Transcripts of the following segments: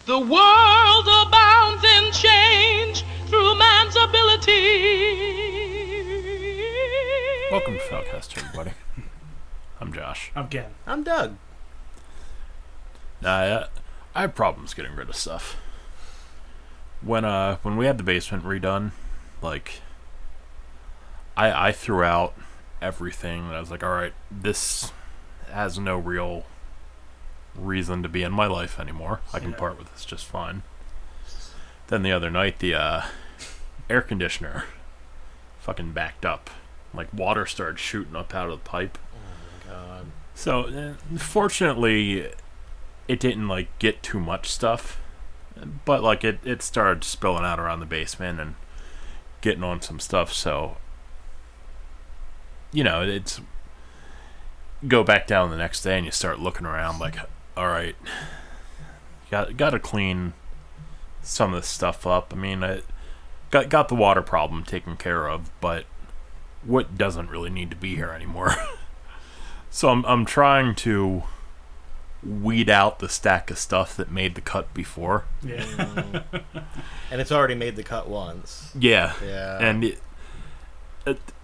The world abounds in change through man's ability. Welcome to Falcast, everybody. I'm Josh. I'm Ken. I'm Doug. I have problems getting rid of stuff. When we had the basement redone, like, I threw out everything. I was like, all right, this has no real reason to be in my life anymore. I can part with this just fine. Then the other night, the air conditioner fucking backed up. Like, water started shooting up out of the pipe. Oh my god. So, fortunately, it didn't, like, get too much stuff. But, like, it started spilling out around the basement and getting on some stuff. So, you know, it's... Go back down the next day and you start looking around like, all right, got to clean some of this stuff up. I mean, I got the water problem taken care of, but what doesn't really need to be here anymore? So I'm trying to weed out the stack of stuff that made the cut before. Yeah. And it's already made the cut once. Yeah. Yeah. And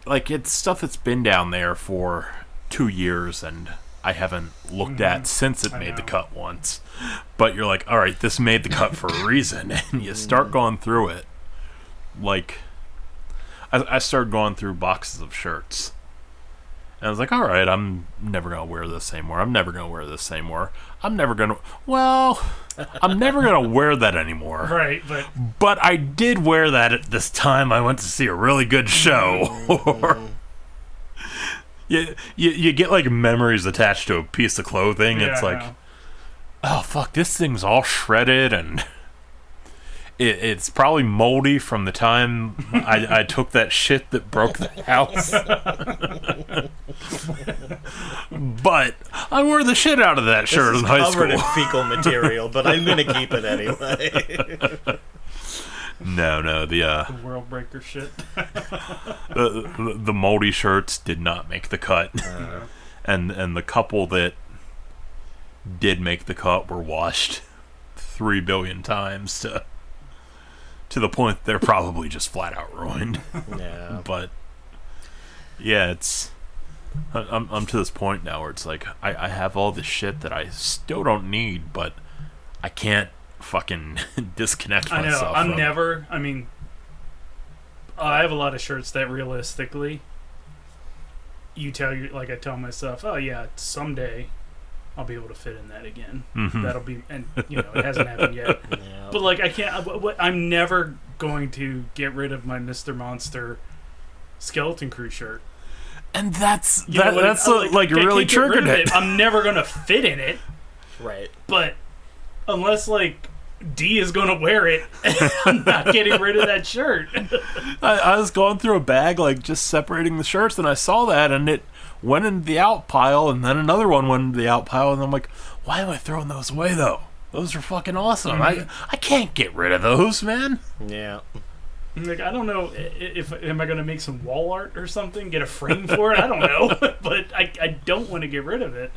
it's stuff that's been down there for 2 years and I haven't looked at since it made the cut once. But you're like, all right, this made the cut for a reason. And you start going through it. Like, I started going through boxes of shirts. And I was like, all right, I'm never going to wear this anymore. I'm never going to wear this anymore. I'm never going to wear that anymore. Right, But I did wear that at this time. I went to see a really good show. You get, like, memories attached to a piece of clothing. Yeah, it's like, oh, fuck, this thing's all shredded, and it's probably moldy from the time I took that shit that broke the house. But I wore the shit out of that shirt in high school. Covered in fecal material, but I'm going to keep it anyway. No, the world breaker shit. the moldy shirts did not make the cut, and the couple that did make the cut were washed 3 billion times to the point that they're probably just flat out ruined. Yeah. But yeah, I'm to this point now where it's like I have all this shit that I still don't need, but I can't fucking disconnect myself. I know. I have a lot of shirts that realistically I tell myself, oh yeah, someday I'll be able to fit in that again. Mm-hmm. That'll be, and it hasn't happened yet. Yeah. But like, I can't. I'm never going to get rid of my Mr. Monster Skeleton Crew shirt. And that's I really can't get rid triggered of it. I'm never gonna fit in it. Right. But unless like D is gonna wear it, I'm not getting rid of that shirt. I was going through a bag, like, just separating the shirts, and I saw that, and it went into the out pile, and then another one went into the out pile, and I'm like, why am I throwing those away, though? Those are fucking awesome. Mm-hmm. I can't get rid of those, man. Yeah. Like, I don't know if am I gonna make some wall art or something, get a frame for it? I don't know, but I don't want to get rid of it.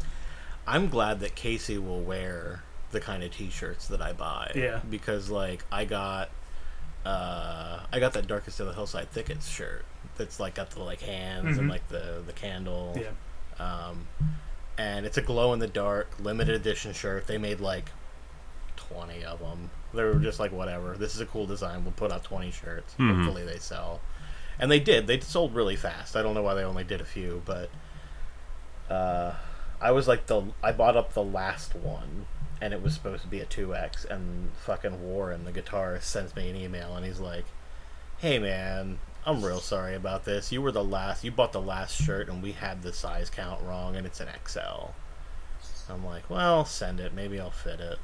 I'm glad that Casey will wear the kind of t-shirts that I buy. Yeah. Because, like, I got that Darkest of the Hillside Thickets shirt that's, like, got the, like, hands and, like, the candle. Yeah. And it's a glow-in-the-dark, limited edition shirt. They made, like, 20 of them. They were just like, whatever. This is a cool design. We'll put out 20 shirts. Mm-hmm. Hopefully they sell. And they did. They sold really fast. I don't know why they only did a few, but I bought up the last one, and it was supposed to be a 2X, and fucking Warren, the guitarist, sends me an email, and he's like, hey man, I'm real sorry about this. You bought the last shirt, and we had the size count wrong, and it's an XL. I'm like, well, send it. Maybe I'll fit it.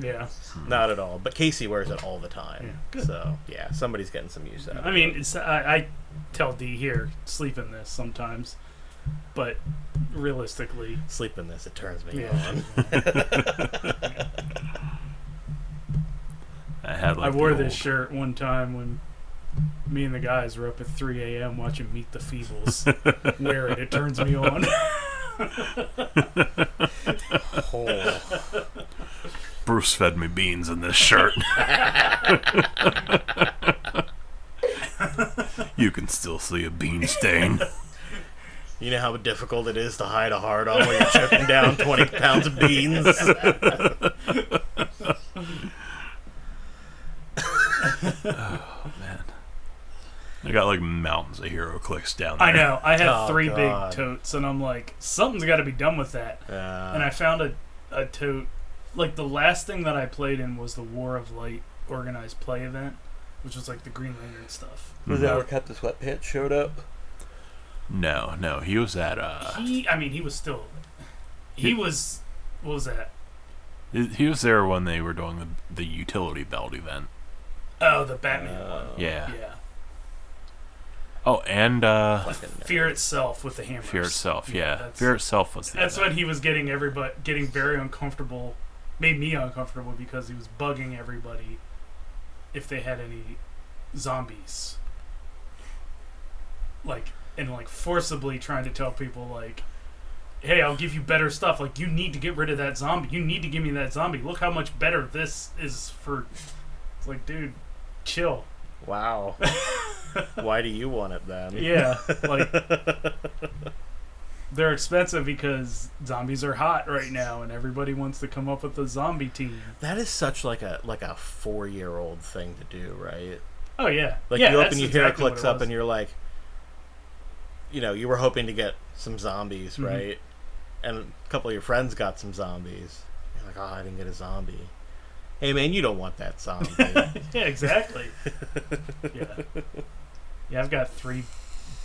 Yeah. Not at all. But Casey wears it all the time. Yeah, good. So, yeah, somebody's getting some use out of it. I mean, I tell D here, sleep in this sometimes, but realistically, Sleep in this, it turns me Yeah. on. I wore this shirt one time when me and the guys were up at 3 a.m. watching Meet the Feebles. Wear it. It turns me on. Oh. Bruce fed me beans in this shirt. You can still see a bean stain. You know how difficult it is to hide a hard-on when you're choking down 20 pounds of beans? Oh, man. I got like mountains of hero clicks down there. I know. I had Oh, 3 God. big totes, and I'm like, something's got to be done with that. And I found a tote. Like, the last thing that I played in was the War of Light organized play event, which was like the Green Lantern stuff. Was that where Captain Sweatpants showed up? No, he was at He was still. He was. What was that? he was there when they were doing the utility belt event. Oh, the Batman one. Yeah. Yeah. Oh, and Fear Itself with the hammers. Fear Itself, yeah. That's, Fear Itself was the That's event. when he was getting very uncomfortable. Made me uncomfortable because he was bugging everybody if they had any zombies. And forcibly trying to tell people, like, hey, I'll give you better stuff. Like, you need to get rid of that zombie. You need to give me that zombie. Look how much better this is for... It's like, dude, chill. Wow. Why do you want it then? Yeah, like... They're expensive because zombies are hot right now, and everybody wants to come up with a zombie team. That is such like a 4-year-old thing to do, right? Oh, yeah. Like, yeah, you that's open your exactly HeroClix what it up was. and you're like, you were hoping to get some zombies, Mm-hmm. right? And a couple of your friends got some zombies. You're like, oh, I didn't get a zombie. Hey, man, you don't want that zombie. Yeah, exactly. Yeah. Yeah, I've got 3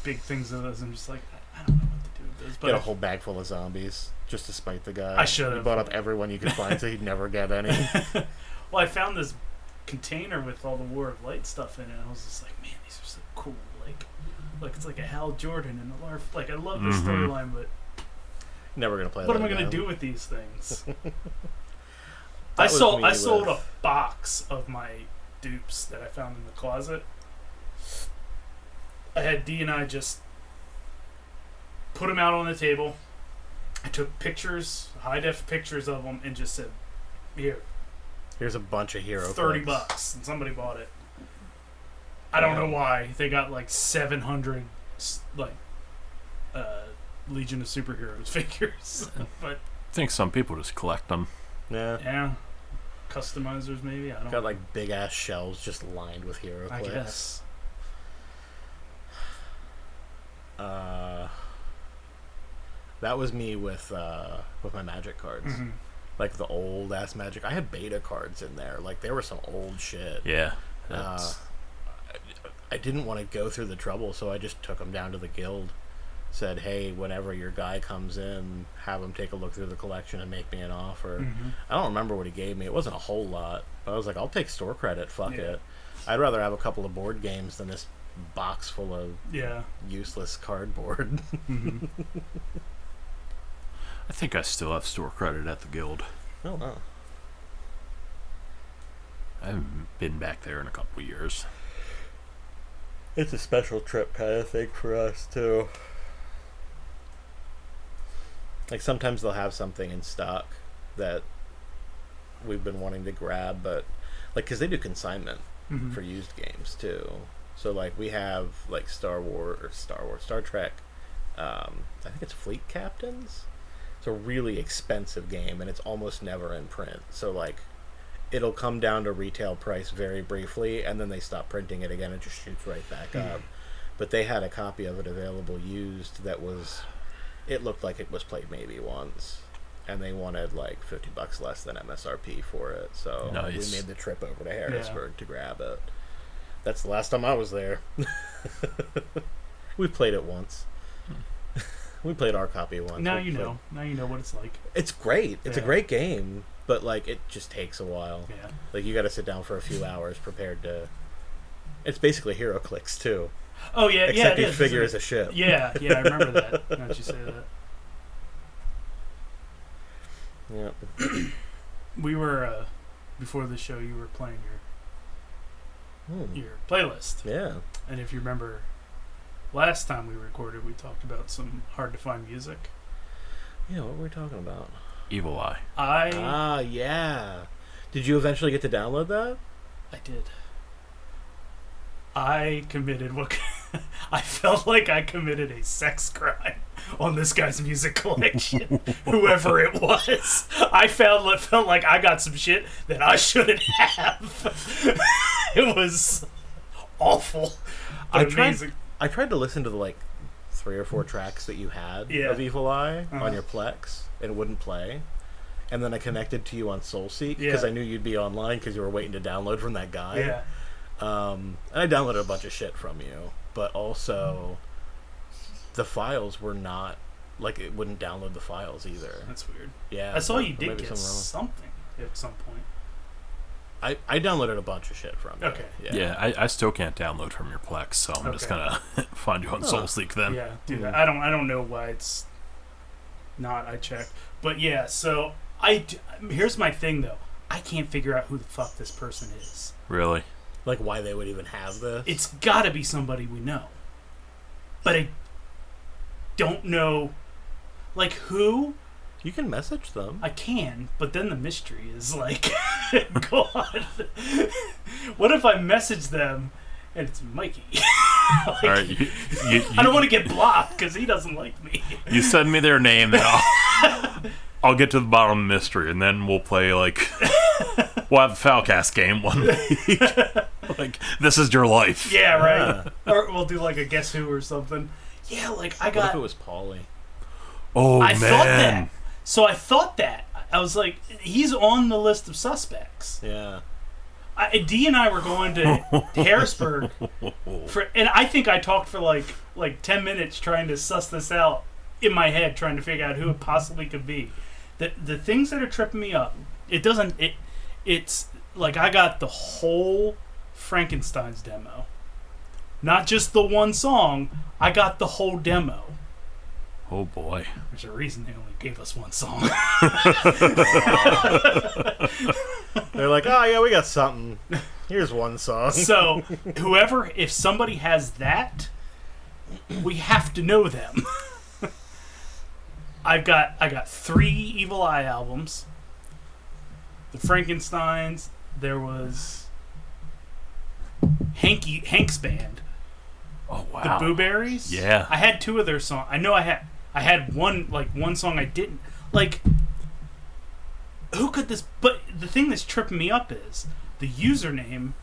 big things of those. I'm just like, I don't know what to do with this. But Get a whole bag full of zombies just to spite the guy. I should've. You bought up everyone you could find so he'd never get any. Well, I found this container with all the War of Light stuff in it. And I was just like, man, these are so cool. Like it's like a Hal Jordan and a Larf. Like, I love this storyline, but Never gonna play what that am I going again. to do with these things? That was me I sold with- a box of my dupes that I found in the closet. I had D and I just put them out on the table. I took pictures, high-def pictures of them, and just said, here, Here's a bunch of HeroClix. $30, and somebody bought it. I don't know why. They got like 700 Legion of Superheroes figures. But I think some people just collect them. Yeah. yeah, customizers maybe. I don't Got like big ass shelves just lined with HeroClix. I guess. That was me with my Magic cards. Mm-hmm. Like the old ass Magic. I had beta cards in there. Like there was some old shit. Yeah. I didn't want to go through the trouble, so I just took them down to the guild. Said, hey, whenever your guy comes in, have him take a look through the collection and make me an offer. Mm-hmm. I don't remember what he gave me. It wasn't a whole lot. But I was like, I'll take store credit. Fuck Yeah. it. I'd rather have a couple of board games than this box full of Yeah. useless cardboard. Mm-hmm. I think I still have store credit at the guild. Oh, wow. I haven't been back there in a couple of years. It's a special trip kind of thing for us, too. Like, sometimes they'll have something in stock that we've been wanting to grab, but, like, because they do consignment Mm-hmm. for used games, too. So, like, we have, like, Star Trek, I think it's Fleet Captains. It's a really expensive game, and it's almost never in print. So, like, it'll come down to retail price very briefly, and then they stop printing it again. It just shoots right back up. But they had a copy of it available used that was... It looked like it was played maybe once. And they wanted, like, $50 less than MSRP for it. So Nice. we made the trip over to Harrisburg to grab it. That's the last time I was there. We played it once. We played our copy once. Now We you played- know. Now you know what it's like. It's great. It's a Yeah. great game, but like it just takes a while. Yeah. Like you got to sit down for a few hours prepared to. It's basically HeroClix too, Oh yeah, except yeah. each figure is a ship. Yeah, I remember that. Now that you say that. Yeah. We were before the show. You were playing your playlist, Yeah. and if you remember, last time we recorded, we talked about some hard to find music. Yeah. What were we talking about? Evil Eye. I Yeah. Did you eventually get to download that? I did. I committed what I felt like I committed a sex crime on this guy's music collection. Whoever it was, I felt like I got some shit that I shouldn't have. It was awful. I Amazing. tried to listen to the 3 or 4 tracks that you had of Evil Eye on your Plex, and it wouldn't play. And then I connected to you on SoulSeek because I knew you'd be online because you were waiting to download from that guy. Yeah. And I downloaded a bunch of shit from you, but also the files were not it wouldn't download the files either. That's weird. Yeah, I saw you did maybe get something at some point. I downloaded a bunch of shit from you. Okay. Yeah, I still can't download from your Plex, so I'm just gonna find you on SoulSeek then. Yeah, dude. I don't know why it's not. I checked, but yeah. So here's my thing though. I can't figure out who the fuck this person is. Really? Why they would even have this? It's got to be somebody we know, but I don't know, who. You can message them. I can, but then the mystery is God. What if I message them and it's Mikey? All right, I don't want to get blocked because he doesn't like me. You send me their name, then I'll get to the bottom of the mystery, and then we'll play we'll have a Foulcast game one week. This is your life. Yeah, right. Or we'll do a Guess Who or something. Yeah, I got. What if it was Paulie? Oh, I man. thought that. So I thought that. I was like, he's on the list of suspects. Yeah. D and I were going to Harrisburg and I think I talked for like 10 minutes trying to suss this out in my head, trying to figure out who it possibly could be. The things that are tripping me up, it's I got the whole Frankenstein's demo. Not just the one song, I got the whole demo. Oh boy. There's a reason they only gave us one song. They're like, oh yeah, we got something. Here's one song. So, if somebody has that, we have to know them. I got 3 Evil Eye albums. The Frankensteins. There was Hank's band. Oh wow. The Boo Berries. Yeah. I had 2 of their songs. I know I had one song I didn't who could this? But the thing that's tripping me up is the username. I'm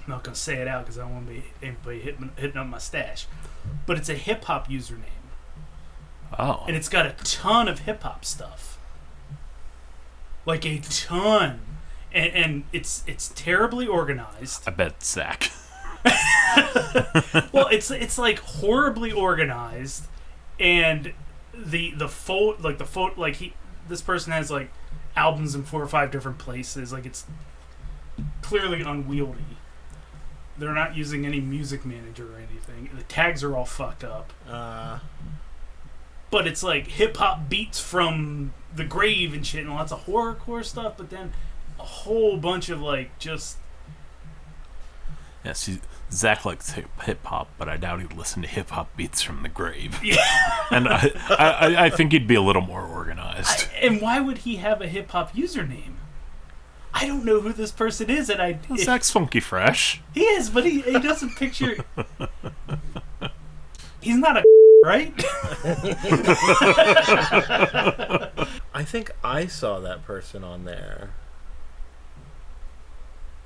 not gonna say it out because I don't want to be anybody hitting up my stash. But it's a hip hop username. Oh. And it's got a ton of hip hop stuff. A ton, and it's terribly organized. I bet it's Zach. Well, it's horribly organized, and this person has albums in 4 or 5 different places. It's clearly unwieldy. They're not using any music manager or anything. The tags are all fucked up. But it's hip hop beats from the grave and shit, and lots of horrorcore stuff. But then a whole bunch of just. Yeah, see, Zach likes hip hop, but I doubt he'd listen to hip hop beats from the grave. Yeah. And I think he'd be a little more organized. And why would he have a hip hop username? I don't know who this person is, and Zach's funky fresh. He is, but he doesn't picture. He's not a right. I think I saw that person on there.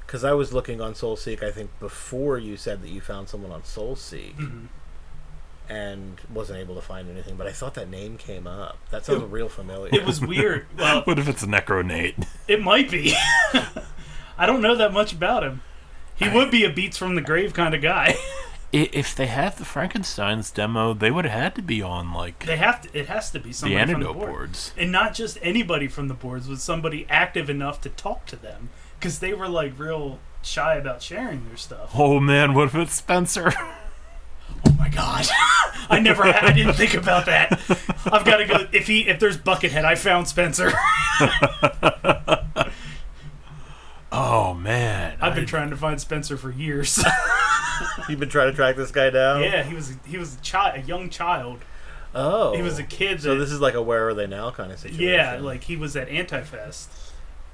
Because I was looking on SoulSeek, I think, before you said that you found someone on SoulSeek, and wasn't able to find anything, but I thought that name came up. That sounds real familiar. It was weird. Well, what if it's Necronate? It might be. I don't know that much about him. He would be a Beats from the Grave kind of guy. If they have the Frankenstein's demo, they would have had to be on, They have to. It has to be somebody the from the antidote board. boards. And not just anybody from the boards, but somebody active enough to talk to them. Because they were real shy about sharing their stuff. Oh man, what if it's Spencer? Oh my god. I didn't think about that. I've got to go. If there's Buckethead, I found Spencer. Oh man. I've been trying to find Spencer for years. You've been trying to track this guy down? Yeah, he was a young child. Oh. He was a kid. So this is a Where Are They Now kind of situation. Yeah, he was at Anti-Fest.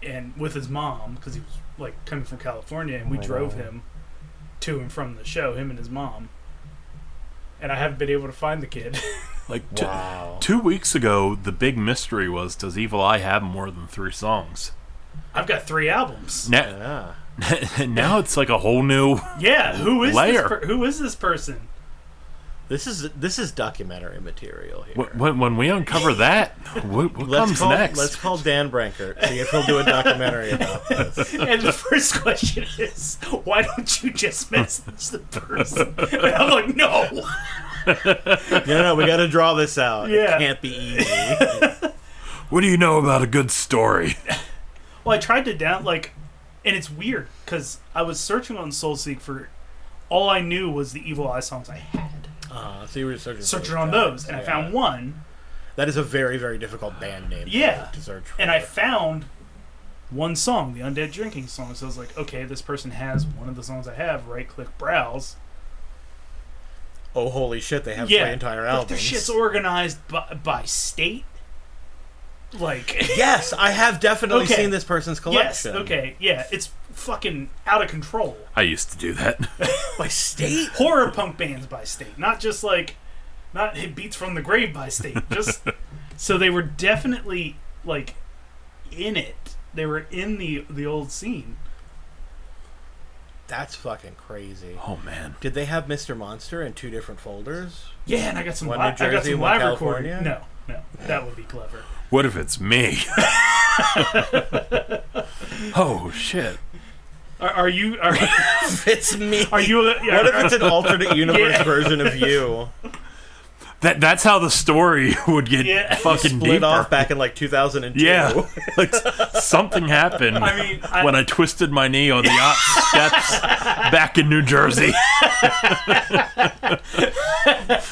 and with his mom, because he was like coming from California, and we drove him to and from the show, him and his mom. And I haven't been able to find the kid. Like 2 weeks ago, the big mystery was, does Evil Eye have more than 3 songs? I've got 3 albums. Now it's like a whole new who is layer. Who is this person? This is documentary material here. When we uncover that, what comes next? Let's call Dan Brankert, see if he'll do a documentary about this. And the first question is, why don't you just message the person? And I'm like, no. No, we got to draw this out. Yeah. It can't be easy. What do you know about a good story? Well, I tried to and it's weird, because I was searching on SoulSeek for, all I knew was the Evil Eye songs I had. So you were searching on those, and I found one. That is a very, very difficult band name to search for. And I found one song, the Undead Drinking song. So I was like, okay, this person has one of the songs I have. Right-click, browse. Oh, holy shit, they have 3 entire albums. Their shit's organized by state. Yes, I have definitely seen this person's collection. Yes, it's fucking out of control. I used to do that. By state? Horror punk bands by state, not just not Hit Beats from the Grave by state. Just so they were definitely in it. They were in the old scene. That's fucking crazy. Oh man, did they have Mr. Monster in 2 different folders? Yeah, and I got some. One New Jersey, I got some one live California. recording. No, that would be clever. What if it's me? Oh shit. Are you? It's me. Are you? What if it's an alternate universe version of you? That's how the story would get fucking split deeper. off back in 2002. Yeah, something happened when I twisted my knee on the op steps back in New Jersey.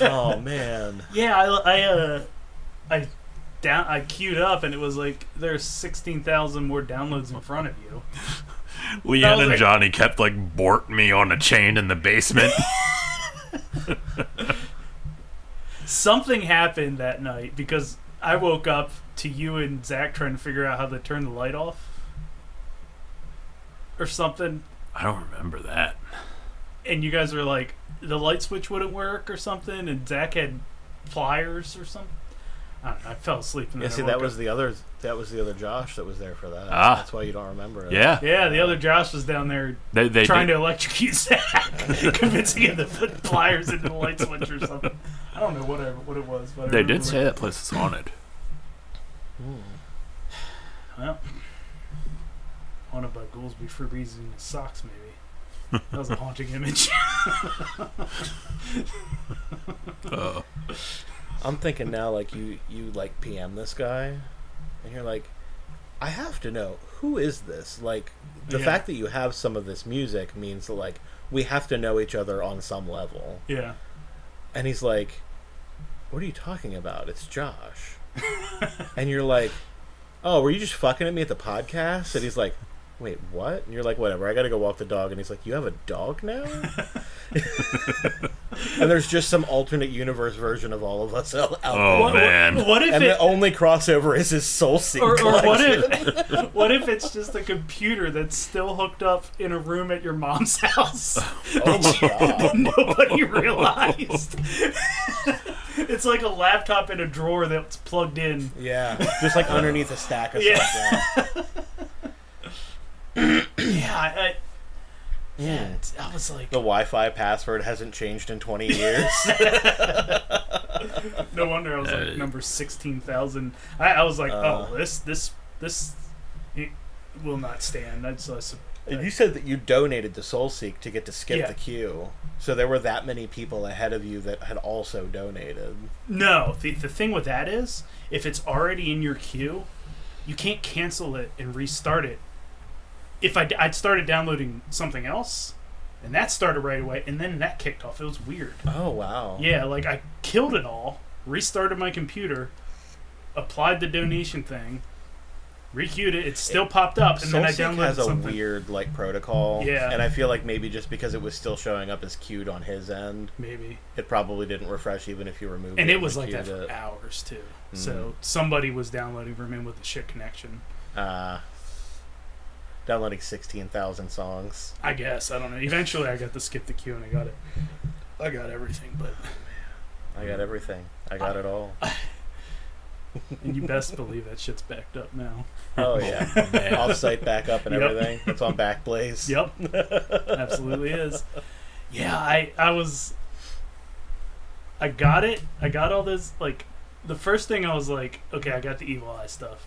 Oh man. Yeah, I queued up, and it was there's 16,000 more downloads in front of you. Leanne and Johnny kept borting me on a chain in the basement. Something happened that night, because I woke up to you and Zach trying to figure out how to turn the light off or something. I don't remember that. And you guys were like, the light switch wouldn't work or something, and Zach had pliers or something. I don't know, I fell asleep. And see, that was the other Josh that was there for that. Ah. That's why you don't remember it. Yeah. Yeah, the other Josh was down there they trying did. to electrocute Zach, convincing him to put pliers into the light switch or something. I don't know what it was. But They did say that place is haunted. Well, haunted by ghouls be Febreze in his socks, maybe. That was a haunting image. I'm thinking now, you PM this guy, and you're like, I have to know, who is this? The fact that you have some of this music means that we have to know each other on some level. Yeah. And he's like, what are you talking about? It's Josh. And you're like, oh, were you just fucking at me at the podcast? And he's like, wait, what? And you're like, whatever, I gotta go walk the dog. And he's like, you have a dog now? And there's just some alternate universe version of all of us out there. Man. What if the only crossover is his SoulSeek or what if it's just a computer that's still hooked up in a room at your mom's house? Oh my god. Nobody realized. It's like a laptop in a drawer that's plugged in. Yeah, just underneath a stack of stuff. Yeah. I was like, the Wi-Fi password hasn't changed in 20 years. No wonder I was number 16,000. I was like, this will not stand. And you said that you donated to SoulSeek to get to skip the queue. So there were that many people ahead of you that had also donated. No, the thing with that is, if it's already in your queue, you can't cancel it and restart it. If I'd started downloading something else, and that started right away, and then that kicked off. It was weird. Oh, wow. Yeah, I killed it all, restarted my computer, applied the donation thing, requeued it, it still popped up, and then I downloaded has a something. weird protocol. Yeah. And I feel like maybe just because it was still showing up as queued on his end, Maybe. it probably didn't refresh even if you removed it. And it was like requeued that for it. hours, too. So somebody was downloading from him with a shit connection. downloading 16,000 songs. I guess. I don't know. Eventually, I got to skip the queue and I got it. I got everything, but I got everything. I got it all. and you best believe that shit's backed up now. Oh yeah, offsite backup and Yep. everything. It's on Backblaze. Yep, absolutely is. Yeah, I got it. I got all this. Like, the first thing I was like, okay, I got the Evil Eye stuff,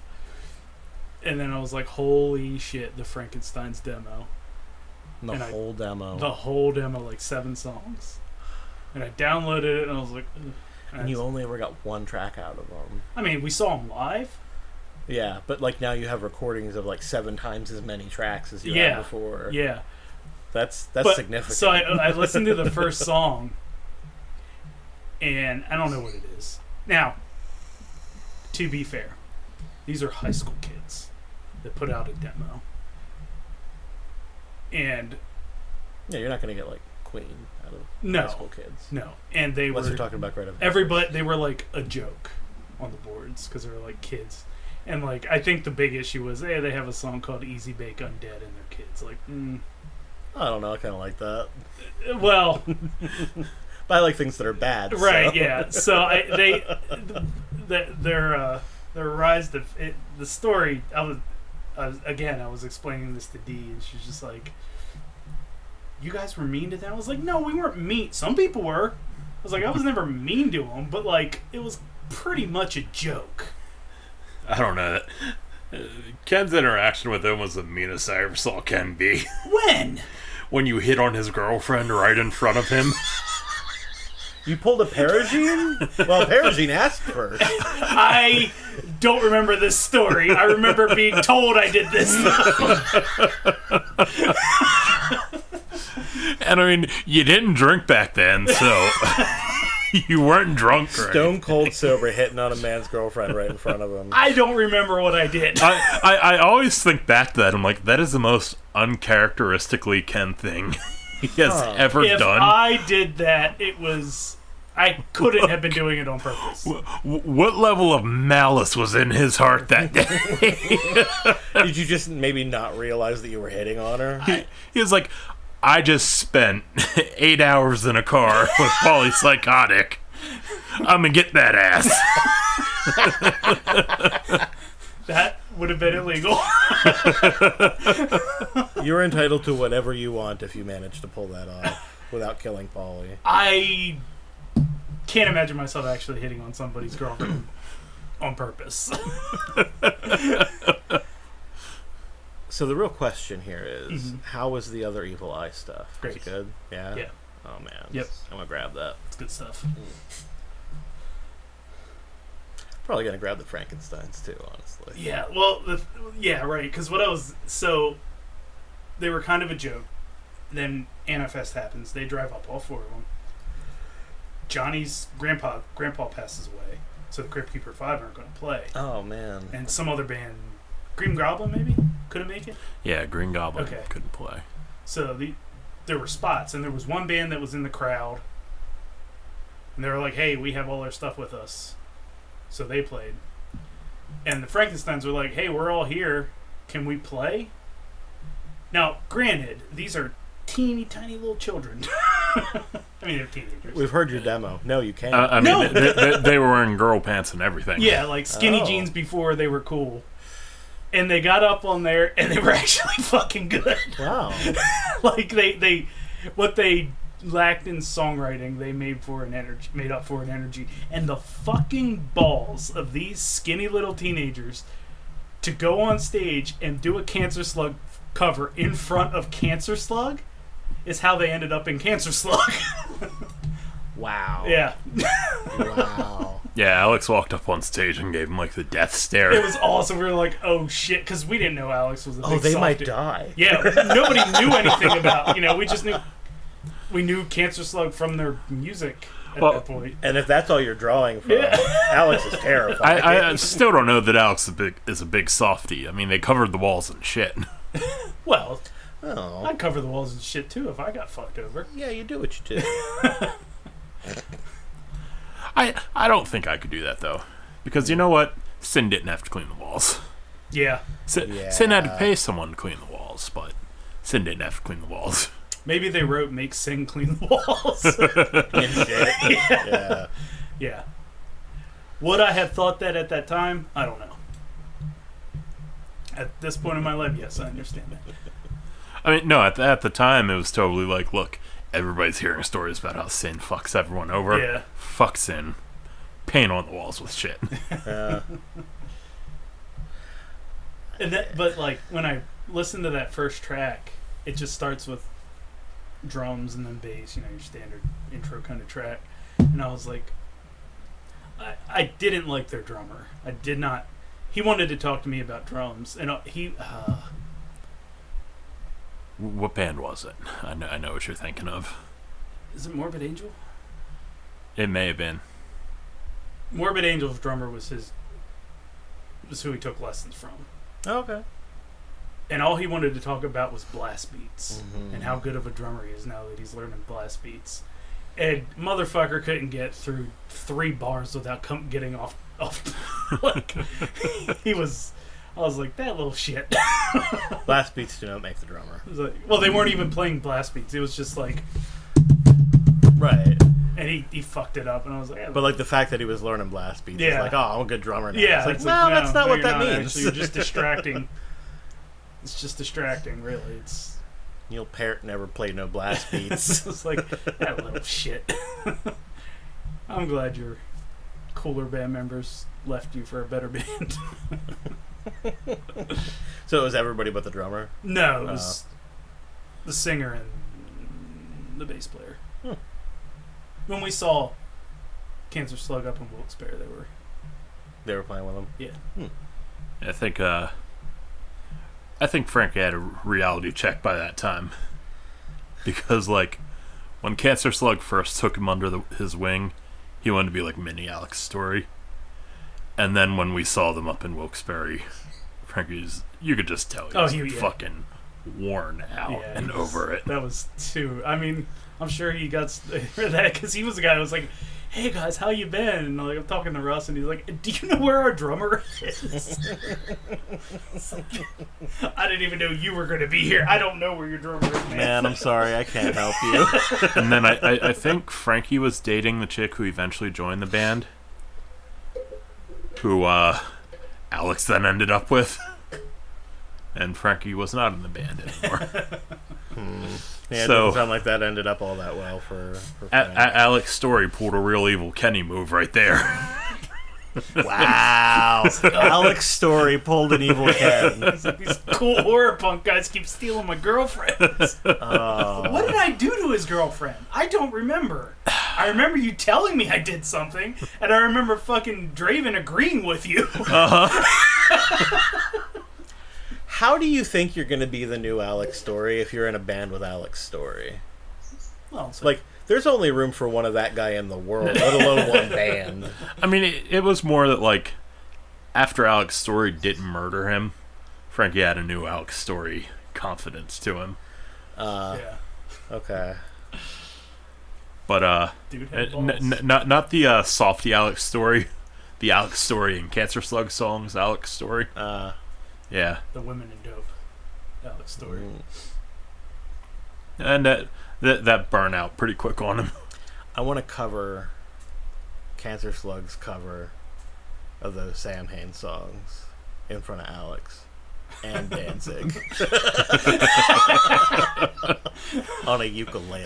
and then I was like, holy shit, the Frankenstein's demo. The whole demo. The whole demo, like 7 songs. And I downloaded it, and I was like, ugh. And you only ever got one track out of them. I mean, we saw them live. Yeah, but like now you have recordings of like 7 times as many tracks as you had before. Yeah. That's significant. So I listened to the first song, and I don't know what it is. Now, to be fair, these are high school kids that put out a demo. And yeah, you're not going to get like Queen out of high school kids. No. And they Unless were you're talking about Greta. everybody. They were like a joke on the boards because they were like kids. And like, I think the big issue was, hey, they have a song called "Easy Bake Undead" and they're kids. Like, I don't know. I kind of like that. well, but I like things that are bad. right? So. Yeah. So their rise to the story. I was explaining this to Dee, and she's just like, "You guys were mean to them." I was like, "No, we weren't mean. Some people were." I was like, "I was never mean to them, but like, it was pretty much a joke." I don't know. Ken's interaction with him was the meanest I ever saw Ken be. When? When you hit on his girlfriend right in front of him. You pulled a Perigine? Well, Perigine asked first. I don't remember this story. I remember being told I did this. And I mean, you didn't drink back then, so you weren't drunk. Stone cold sober, hitting on a man's girlfriend right in front of him. I don't remember what I did. I always think back to that. I'm like, that is the most uncharacteristically Ken thing he has ever If done. I did that, I couldn't have been doing it on purpose. What level of malice was in his heart that day? Did you just maybe not realize that you were hitting on her? He was like, I just spent 8 hours in a car with Polypsychotic. I'm gonna get that ass. That would have been illegal. You're entitled to whatever you want if you manage to pull that off without killing Polly. I can't imagine myself actually hitting on somebody's girlfriend on purpose. So the real question here is, how was the other Evil Eye stuff? Great. Was it good? Yeah? Yeah. Oh, man. Yep. I'm going to grab that. It's good stuff. Probably going to grab the Frankensteins, too, honestly. Yeah, well, right, because they were kind of a joke. Then Anifest happens. They drive up, all 4 of them. Johnny's grandpa passes away, so the Crypt Keeper 5 aren't going to play. Oh, man. And some other band, Green Goblin maybe, couldn't make it. Yeah, Green Goblin couldn't play. So there were spots, and there was one band that was in the crowd, and they were like, "Hey, we have all our stuff with us," so they played. And the Frankensteins were like, "Hey, we're all here. Can we play?" Now, granted, these are teeny tiny little children. I mean, they're teenagers. We've heard your demo. No, you can't. I mean, they were wearing girl pants and everything. Yeah, like skinny jeans before they were cool. And they got up on there, and they were actually fucking good. Wow. Like what they lacked in songwriting, they made up for in energy. And the fucking balls of these skinny little teenagers to go on stage and do a Cancer Slug cover in front of Cancer Slug is how they ended up in Cancer Slug. Wow. Yeah. Wow. Yeah, Alex walked up on stage and gave him like the death stare. It was awesome. We were like, oh shit, because we didn't know Alex was a big Oh, they soft might dude. die. Yeah, nobody knew anything about, we just knew, we knew Cancer Slug from their music at that point. And if that's all you're drawing from, Alex is terrified. I still don't know that Alex is a big softie. I mean, they covered the walls and shit. Well, Oh. I'd cover the walls and shit too if I got fucked over. Yeah, you do what you do. I don't think I could do that, though. Because you know what? Sin didn't have to clean the walls. Yeah. Sin had to pay someone to clean the walls. walls, but Sin didn't have to clean the walls. Maybe they wrote "Make Sin clean the walls." And shit. Yeah. Yeah. Would I have thought that at that time? I don't know. At this point in my life, yes, I understand that. I mean, no, at the time, it was totally like, look, everybody's hearing stories about how Sin fucks everyone over. Yeah. Fuck Sin. Paint on the walls with shit. But, like, when I listen to that first track, it just starts with drums and then bass, your standard intro kind of track. And I was like, I didn't like their drummer. I did not. He wanted to talk to me about drums, and What band was it? I know what you're thinking of. is it Morbid Angel? It may have been. Morbid Angel's drummer was who he took lessons from. Okay. And all he wanted to talk about was blast beats and how good of a drummer he is now that he's learning blast beats. And motherfucker couldn't get through 3 bars without getting off. Like, I was like, that little shit. Blast beats do not make the drummer. It was like, well, they weren't even playing blast beats. It was just like, Right. and he fucked it up, and I was like, yeah, But like the fact that he was learning blast beats is Yeah. like, oh, I'm a good drummer now. yeah. It's like, no, that's not what you're that not, means. Actually, you're just distracting. It's just distracting, really. It's Neil Peart never played no blast beats. it's like that little shit. I'm glad your cooler band members left you for a better band. So it was everybody but the drummer? No, it was the singer and the bass player. When we saw Cancer Slug up in Wilkes-Barre, They were playing with him? yeah. I think Frankie had a reality check by that time. Because, like, when Cancer Slug first took him under his wing, he wanted to be like mini Alex Story. And then when we saw them up in Wilkes-Barre, Frankie's, you could just tell he was fucking worn out and over it. That was too. I mean, I'm sure he got that because he was the guy who was like, "Hey guys, how you been?" And like, I'm talking to Russ, and he's like, "Do you know where our drummer is?" I didn't even know you were going to be here. I don't know where your drummer is, Man, I'm sorry, I can't help you. And then I think Frankie was dating the chick who eventually joined the band, who Alex then ended up with. And Frankie was not in the band anymore. Yeah, it So- doesn't sound like that ended up all that well for Frank. Alex Story pulled a real evil Kenny move right there. Wow. Alex Story pulled an evil Ken. It's like, these cool horror punk guys keep stealing my girlfriends. What did I do to his girlfriend? I don't remember. I remember you telling me I did something, and I remember fucking Draven agreeing with you. How do you think you're going to be the new Alex Story if you're in a band with Alex Story? Well, it's Like, there's only room for one of that guy in the world, let alone one band. I mean, it was more that, like, after Alex Story didn't murder him, Frankie had a new Alex Story confidence to him. yeah. Okay. But, Dude had balls. not the softy Alex Story, the Alex Story and Cancer Slug songs Alex Story. Yeah. The women in dope. Alex Story. And that burned out pretty quick on him. I want to cover Cancer Slug's cover of those Sam Hain songs in front of Alex and Danzig on a ukulele.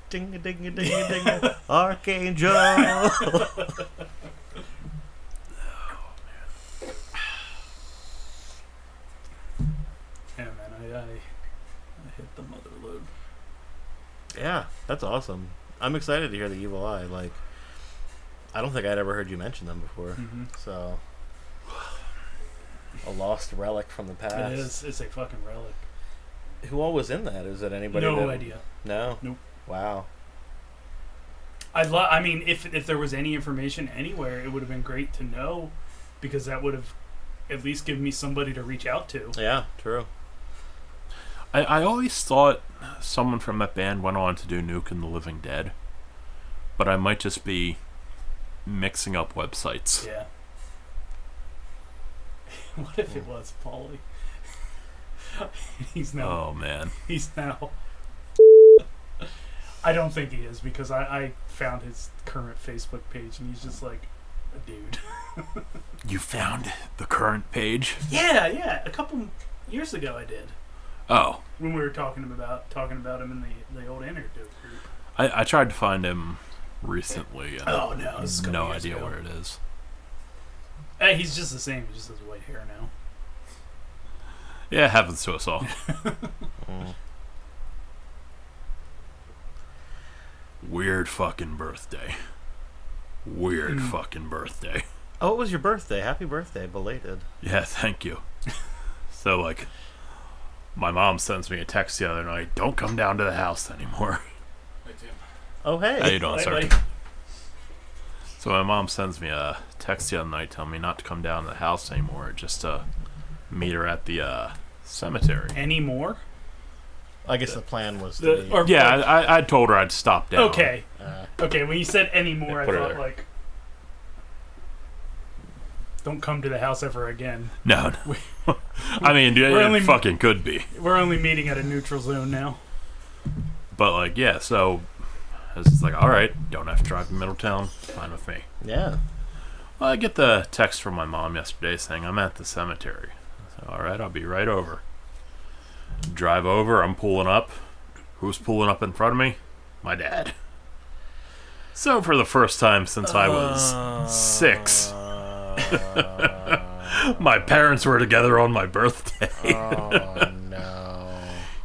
Ding a ding a ding a ding a Archangel. Yeah, man, I hit the mother load. Yeah, that's awesome. I'm excited to hear the Evil Eye. Like, I don't think I'd ever heard you mention them before. Mm-hmm. So, a lost relic from the past. It is. It's a fucking relic. Who all was in that? Is it anybody? No idea. No. Nope. Wow. I mean, if there was any information anywhere, it would have been great to know, because that would have at least given me somebody to reach out to. Yeah. True. I always thought someone from that band went on to do Nuke and the Living Dead, but I might just be mixing up websites. Yeah. What if it was Paulie? He's now. Oh man. He's now. I don't think he is because I found his current Facebook page and he's just like a dude. You found the current page? Yeah. A couple years ago I did. Oh. When we were talking about him in the old anecdote group. I tried to find him recently. And this is a couple no years idea ago. where it is. He's just the same. He just has white hair now. Yeah, it happens to us all. Weird fucking birthday. Weird fucking birthday. Oh, it was your birthday. Happy birthday, belated. Yeah, thank you. So, like, my mom sends me a text the other night, don't come down to the house anymore. Oh, hey. How you doing, sir? Like, So my mom sends me a text the other night telling me not to come down to the house anymore, just to meet her at the cemetery. any more? I guess the plan was to be... Yeah, I told her I'd stop down. Okay. Okay, when you said any more, I put her thought there. like, don't come to the house ever again. No. I mean, dude, We're it only- fucking could be. We're only meeting at a neutral zone now. But, like, yeah, so I was just like, alright, don't have to drive to Middletown. Fine with me. Yeah. Well, I get the text from my mom yesterday saying I'm at the cemetery. So, alright, I'll be right over. Drive over, I'm pulling up. Who's pulling up in front of me? My dad. So, for the first time since I was 6, my parents were together on my birthday. Oh, no.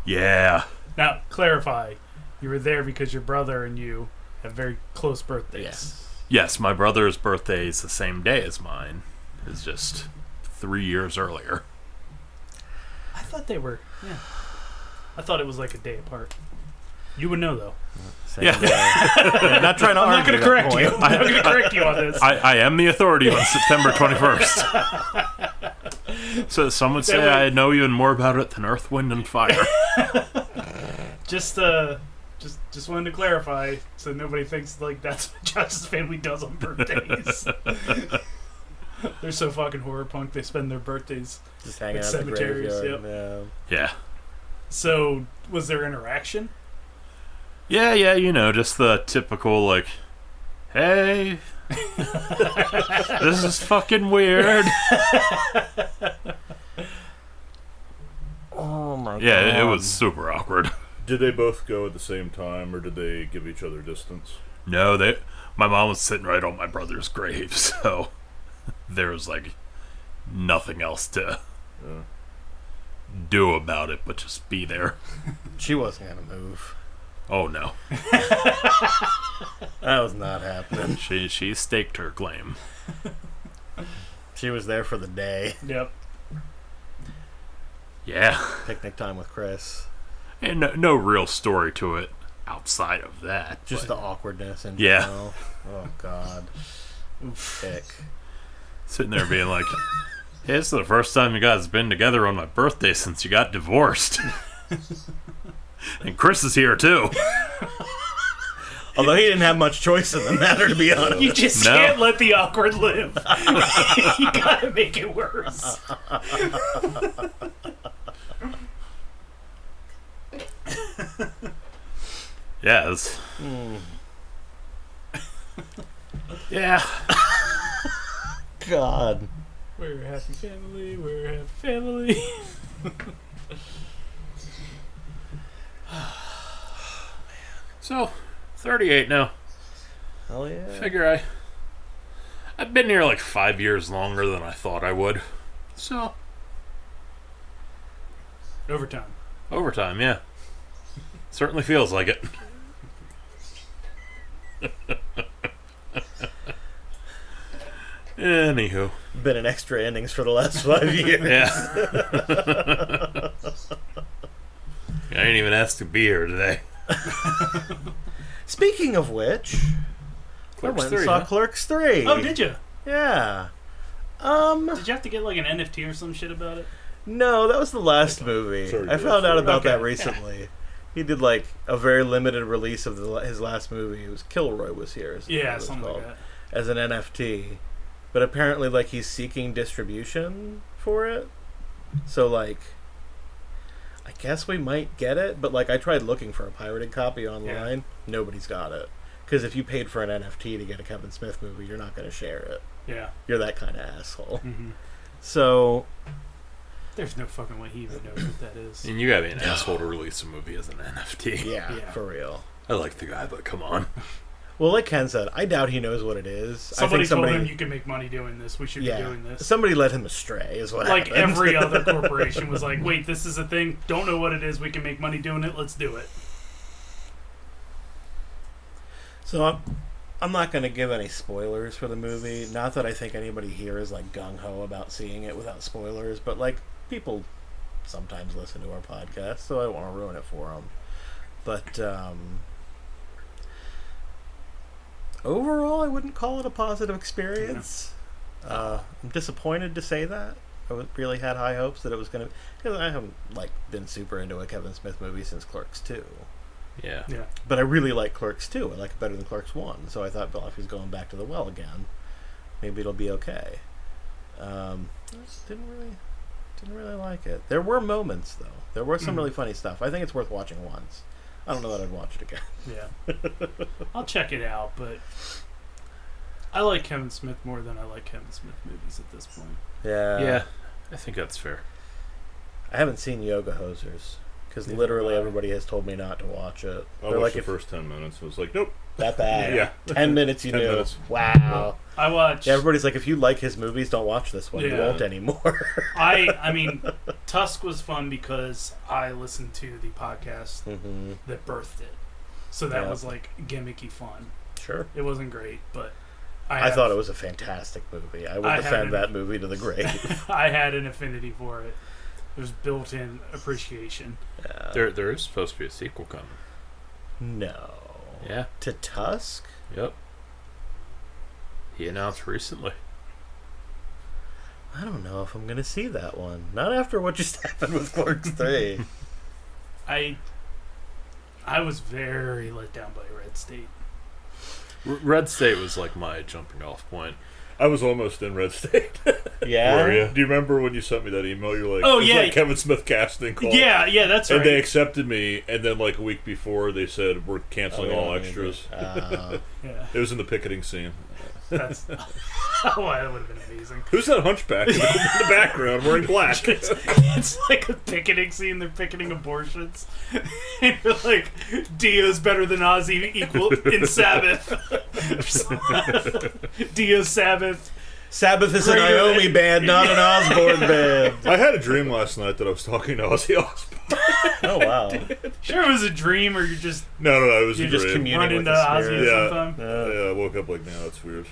Yeah. Now, clarify. You were there because your brother and you have very close birthdays. Yes. Yes, my brother's birthday is the same day as mine. It's just 3 years earlier. I thought they were. Yeah. I thought it was like a day apart. You would know though. Same Yeah. day. Yeah, not trying to I'm not argue going to that correct point. you. I'm not going to correct you on this. I am the authority on September 21st. So some would say I know even more about it than Earth, Wind, and Fire. Just wanted to clarify so nobody thinks like that's what Josh's family does on birthdays. They're so fucking horror punk. They spend their birthdays. Just hanging At out at the cemeteries, graveyard. yep. Yeah. Yeah. So was there interaction? Yeah, you know, just the typical, like, hey, this is fucking weird. Oh my god. Yeah, it was super awkward. Did they both go at the same time, or did they give each other distance? No, my mom was sitting right on my brother's grave, so there was, like, nothing else to do about it but just be there. She wasn't gonna move. Oh, no. That was not happening. She staked her claim. She was there for the day. Yep. Yeah. Picnic time with Chris. And no real story to it outside of that. Just but the awkwardness in Yeah. general. Oh god. Ick. sitting there being like, hey, this is the first time you guys have been together on my birthday since you got divorced. And Chris is here, too. Although he didn't have much choice in the matter, to be honest. You just No. can't let the awkward live. You gotta make it worse. Yeah, yeah. God. We're a happy family. We're a happy family. So, 38 now. Hell yeah. Figure I've been here like 5 years longer than I thought I would. So, Overtime. overtime, yeah. Certainly feels like it. Anywho. Been in extra innings for the last 5 years. Yeah. I ain't even asked to be here today. Speaking of which, Clerks I went and 3, saw huh? Clerks 3. Oh, did you? Yeah. Did you have to get like an NFT or some shit about it? No, that was the last movie. Sorry, I found out about that Okay. recently. He did like a very limited release of his last movie. It was Kilroy was here. is what it Yeah, was something called, like that. as an NFT. But apparently, like, he's seeking distribution for it. So, like, I guess we might get it, but, like, I tried looking for a pirated copy online. Yeah. Nobody's got it. Because if you paid for an NFT to get a Kevin Smith movie, you're not going to share it. Yeah. You're that kind of asshole. Mm-hmm. So... There's no fucking way he even knows what that is. And you gotta be an asshole to release a movie as an NFT. Yeah, Yeah. for real. I like the guy, but come on. Well, like Ken said, I doubt he knows what it is. Somebody told him you can make money doing this. We should be doing this. Somebody led him astray, is what Like happened. every other corporation was like, wait, this is a thing. Don't know what it is. We can make money doing it. Let's do it. So I'm not going to give any spoilers for the movie. Not that I think anybody here is like gung-ho about seeing it without spoilers, but like people sometimes listen to our podcast, so I don't want to ruin it for them. But overall, I wouldn't call it a positive experience. I'm disappointed to say that. I really had high hopes that it was going to... Because I haven't like been super into a Kevin Smith movie since Clerks 2. Yeah. Yeah. But I really like Clerks 2. I like it better than Clerks 1. So I thought, well, if he's going back to the well again, maybe it'll be okay. I just didn't really like it. There were moments, though. There were some really funny stuff. I think it's worth watching once. I don't know that I'd watch it again. Yeah. I'll check it out, but I like Kevin Smith more than I like Kevin Smith movies at this point. Yeah, I think that's fair. I haven't seen Yoga Hosers. Because literally everybody has told me not to watch it. I They're watched like, the first 10 minutes. I was like, nope. that bad. Yeah. 10 minutes you 10 knew. minutes. Wow. I watched... Yeah, everybody's like, if you like his movies, don't watch this one. You Yeah. won't anymore. I mean, Tusk was fun because I listened to the podcast Mm-hmm. that birthed it. So that Yeah. was like gimmicky fun. Sure. It wasn't great, but I thought it was a fantastic movie. I would I defend haven't- that movie to the grave. I had an affinity for it. There's built-in appreciation. There is supposed to be a sequel coming. No. Yeah. To Tusk? Yep. He announced recently. I don't know if I'm going to see that one. Not after what just happened with Clerks 3. I was very let down by Red State. Red State was like my jumping off point. I was almost in Red State. Yeah? Were you? Do you remember when you sent me that email? You're like, Oh, it's yeah. like Kevin Smith casting call. Yeah, that's right. And they accepted me, and then like a week before they said, we're canceling all extras. Yeah, It was in the picketing scene. that's... Oh, that would have been amazing. Who's that hunchback in the background wearing black? It's like a picketing scene. They're picketing abortions. And you're like, Dio's better than Ozzy equal in Sabbath. Dio's Sabbath. Sabbath is an Greater- Iommi band, not an Osborne band. I had a dream last night that I was talking to Ozzy Osbourne. Oh, wow. Sure, it was a dream, or you're just No, it was You a just dream. communing run with into the Ozzy spirit. Yeah. sometime. Yeah, I woke up like, no, that's weird.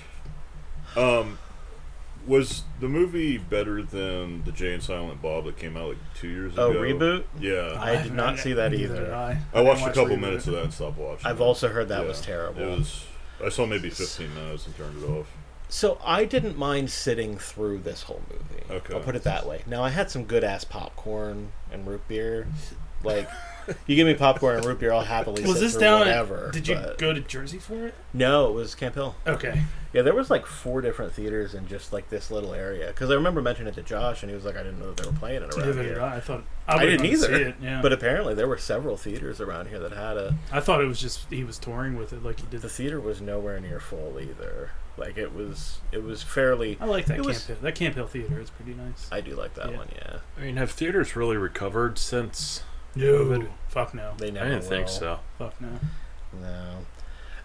Was the movie better than the Jay and Silent Bob that came out like 2 years Oh, ago? reboot? Yeah. I did not see that Neither either. did I didn't watched a watch couple Reboot. minutes of that and stopped watching. I've it. also heard that Yeah. was terrible. It was. I saw maybe 15 minutes and turned it off. So I didn't mind sitting through this whole movie. Okay. I'll put it that way. Now I had some good ass popcorn and root beer. Like, you give me popcorn and root beer, I'll happily Was sit this through down? whatever. Did you but- go to Jersey for it? No, it was Camp Hill. Okay. Yeah, there was like 4 different theaters in just like this little area. Because I remember mentioning it to Josh, and he was like, "I didn't know that they were playing it around Neither did here." I. I thought I would've didn't gone to either. see it, yeah. But apparently there were several theaters around here that had it. I thought it was just he was touring with it like he did. The theater was nowhere near full either. Like it was fairly. I like that it Camp was- Hill. That Camp Hill theater is pretty nice. I do like that Yeah. one. Yeah, I mean, have theaters really recovered since? No, fuck no, they I never. didn't think will. so. fuck no. No.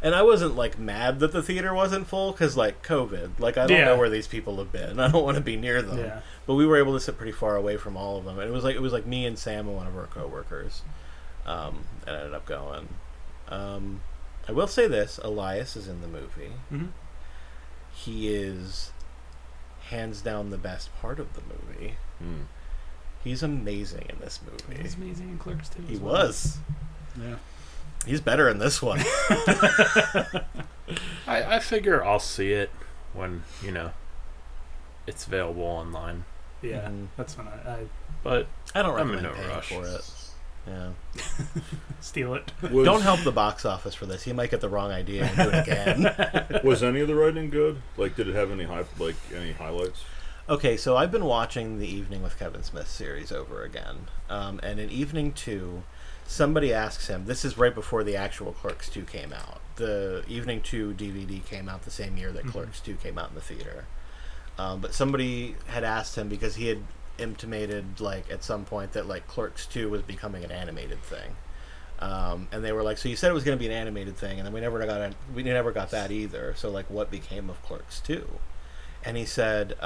And I wasn't like mad that the theater wasn't full because like COVID. Like I don't Yeah. know where these people have been. I don't want to be near them. Yeah. But we were able to sit pretty far away from all of them, and it was like me and Sam and one of our coworkers, and ended up going. I will say this: Elias is in the movie. Mhm. He is hands down the best part of the movie. Hmm. He's amazing in this He movie. was amazing in Clerks too. He as well. was. Yeah. He's better in this one. I figure I'll see it when it's available online. Yeah. Mhm. That's when I But I don't I'm in recommend no paying rush. for it. Yeah. steal it. Don't help the box office for this. He might get the wrong idea and do it again. Was any of the writing good? Like, did it have any highlights? Okay, so I've been watching the Evening with Kevin Smith series over again. And in Evening 2, somebody asks him, this is right before the actual Clerks 2 came out. The Evening 2 DVD came out the same year that Clerks 2 came out in the theater. But somebody had asked him, because he had intimated, like, at some point that, like, Clerks 2 was becoming an animated thing. And they were like, so you said it was going to be an animated thing, and then we never got that either. So, like, what became of Clerks 2? And he said,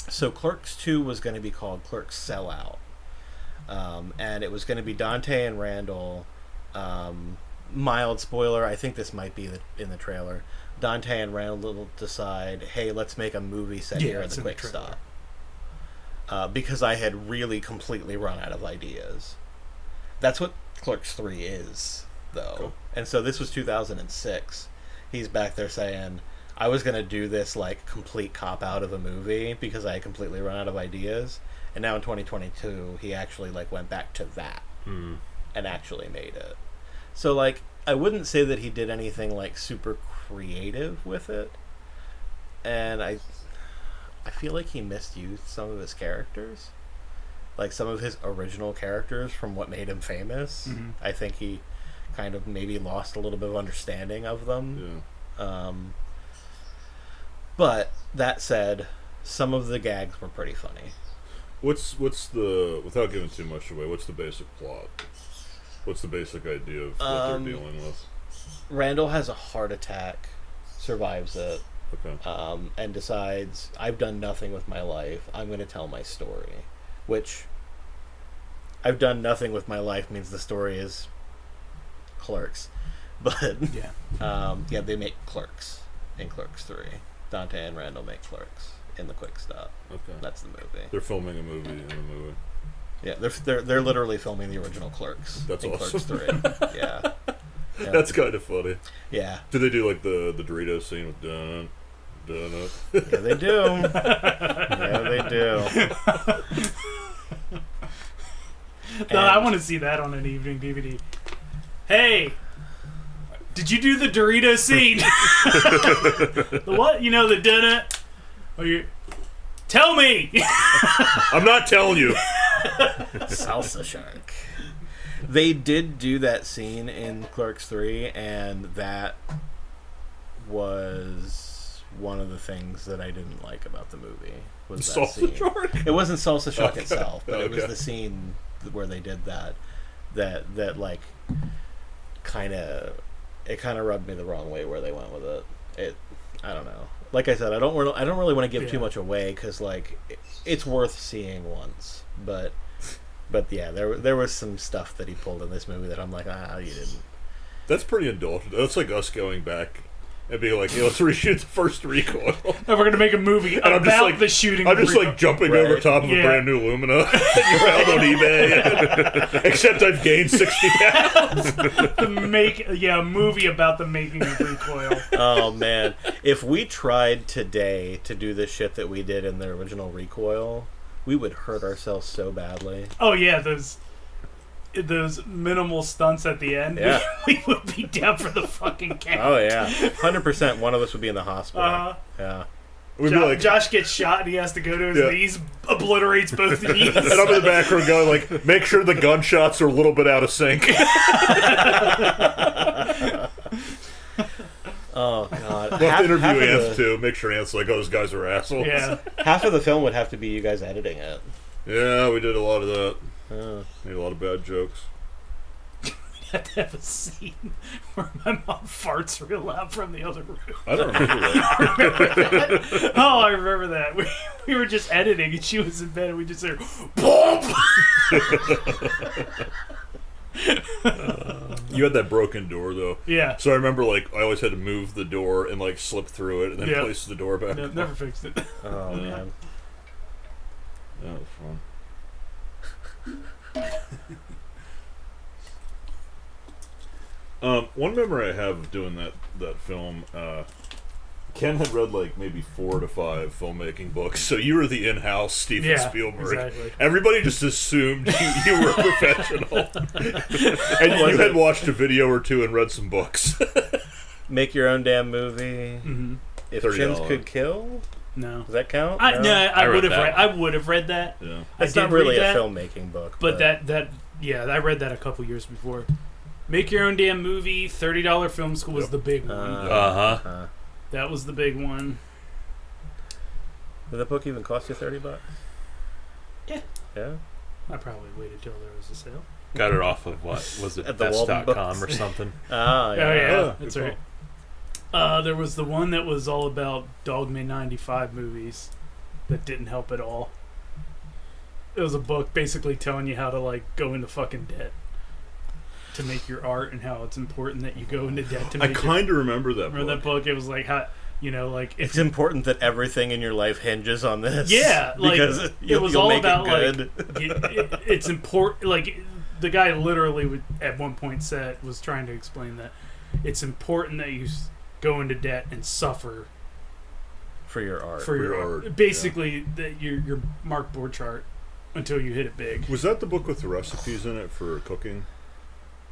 so Clerks 2 was going to be called Clerks Sellout. And it was going to be Dante and Randall. Mild spoiler, I think this might be in the trailer. Dante and Randall will decide, hey, let's make a movie set here at the Quick Stop. Because I had really completely run out of ideas. That's what Clerks 3 is, though. Cool. And so this was 2006. He's back there saying, I was going to do this, like, complete cop-out of a movie because I had completely run out of ideas. And now in 2022, he actually, like, went back to that and actually made it. So, like, I wouldn't say that he did anything, like, super creative with it. And I feel like he misused some of his characters. Like, some of his original characters from what made him famous. Mm-hmm. I think he kind of maybe lost a little bit of understanding of them. Yeah. But that said, some of the gags were pretty funny. What's the, without giving too much away, what's the basic plot? What's the basic idea of what they're dealing with? Randall has a heart attack, survives it, and decides, I've done nothing with my life, I'm going to tell my story. Which, I've done nothing with my life means the story is Clerks. But, they make Clerks in Clerks 3. Dante and Randall make Clerks in the Quick Stop. Okay. That's the movie. They're filming a movie in the movie. Yeah, they're literally filming the original Clerks. That's in awesome. Clerks 3. Yeah. That's kind of funny. Yeah. Do they do like the Doritos scene with dun dun? Yeah, they do. Yeah, they do. No, I want to see that on an evening DVD. Hey, did you do the Dorito scene? The what? You know, the donut? Oh, you tell me. I'm not telling you. Salsa Shark. They did do that scene in Clerks 3, and that was one of the things that I didn't like about the movie. Was that Salsa scene. Shark? It wasn't Salsa Shark itself, but it was the scene where they did that like kind of rubbed me the wrong way where they went with it. I don't know. Like I said, I don't really want to give too much away because like it's worth seeing once, but yeah, there was some stuff that he pulled in this movie that I'm like, you didn't. That's pretty indulgent. That's like us going back and being like, let's reshoot the first Recoil. And we're going to make a movie about the shooting. I'm just like jumping over top of a brand new Lumina. You're out on eBay. Except I've gained 60 pounds. A movie about the making of Recoil. Oh, man. If we tried today to do the shit that we did in the original Recoil, we would hurt ourselves so badly. Oh, yeah, those minimal stunts at the end, we would be down for the fucking count. Oh, yeah. 100% one of us would be in the hospital. Yeah. Josh gets shot and he has to go to his knees, obliterates both knees. And I'm in the back row going like, make sure the gunshots are a little bit out of sync. Oh, God. We'll have to interview Ant, too. Make sure Ant's like, those guys are assholes. Yeah. Half of the film would have to be you guys editing it. Yeah, we did a lot of that. Made a lot of bad jokes. We had to have a scene where my mom farts real loud from the other room. I don't remember that. I remember that. We were just editing and she was in bed and we just heard BOOM! You had that broken door though. Yeah. So I remember like I always had to move the door and like slip through it and then place the door back. No, never fixed it. Oh man. That was fun. One memory I have of doing that film, Ken had read like maybe 4 to 5 filmmaking books, so you were the in-house Steven Spielberg. Exactly. Everybody just assumed you were a professional. And you had watched a video or two and read some books. Make your own damn movie. Mm-hmm. If chins could kill. No. Does that count? I I would read have that. read. I would have read that. Yeah. It's I not did really read a that, filmmaking book, but I read that a couple years before. Make your own damn movie. $30 film school was the big one. That was the big one. Did that book even cost you $30? Yeah. Yeah. I probably waited till there was a sale. Got it off of what was it? At the Walden Best.com Books. or something. Oh, yeah. Oh yeah, Oh, that's good right. There was the one that was all about Dogma '95 movies that didn't help at all. It was a book basically telling you how to like go into fucking debt to make your art and how it's important that you go into debt to I make kind of remember that Remember book. that book? It was like how like if It's important that everything in your life hinges on this. yeah, like because it was you'll all make about it good. like it's important. Like the guy literally at one point was trying to explain that it's important that you go into debt and suffer for your art. for your art, art. Basically, that your Mark Borchardt until you hit it big. Was that the book with the recipes in it for cooking?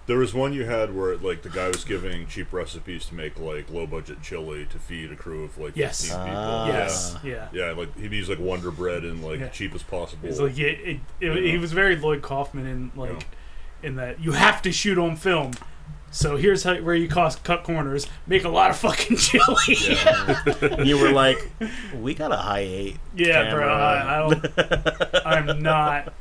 There was one you had where like the guy was giving cheap recipes to make like low budget chili to feed a crew of like Yes. 15 people. Yes, yeah. Yeah, like he'd use like Wonder Bread and like Yeah. cheap as possible. It's like he was very Lloyd Kaufman in in that you have to shoot on film. So here's where you cut corners. Make a lot of fucking chili. And you were like, we got a high 8 Yeah, bro. camera. I'm not.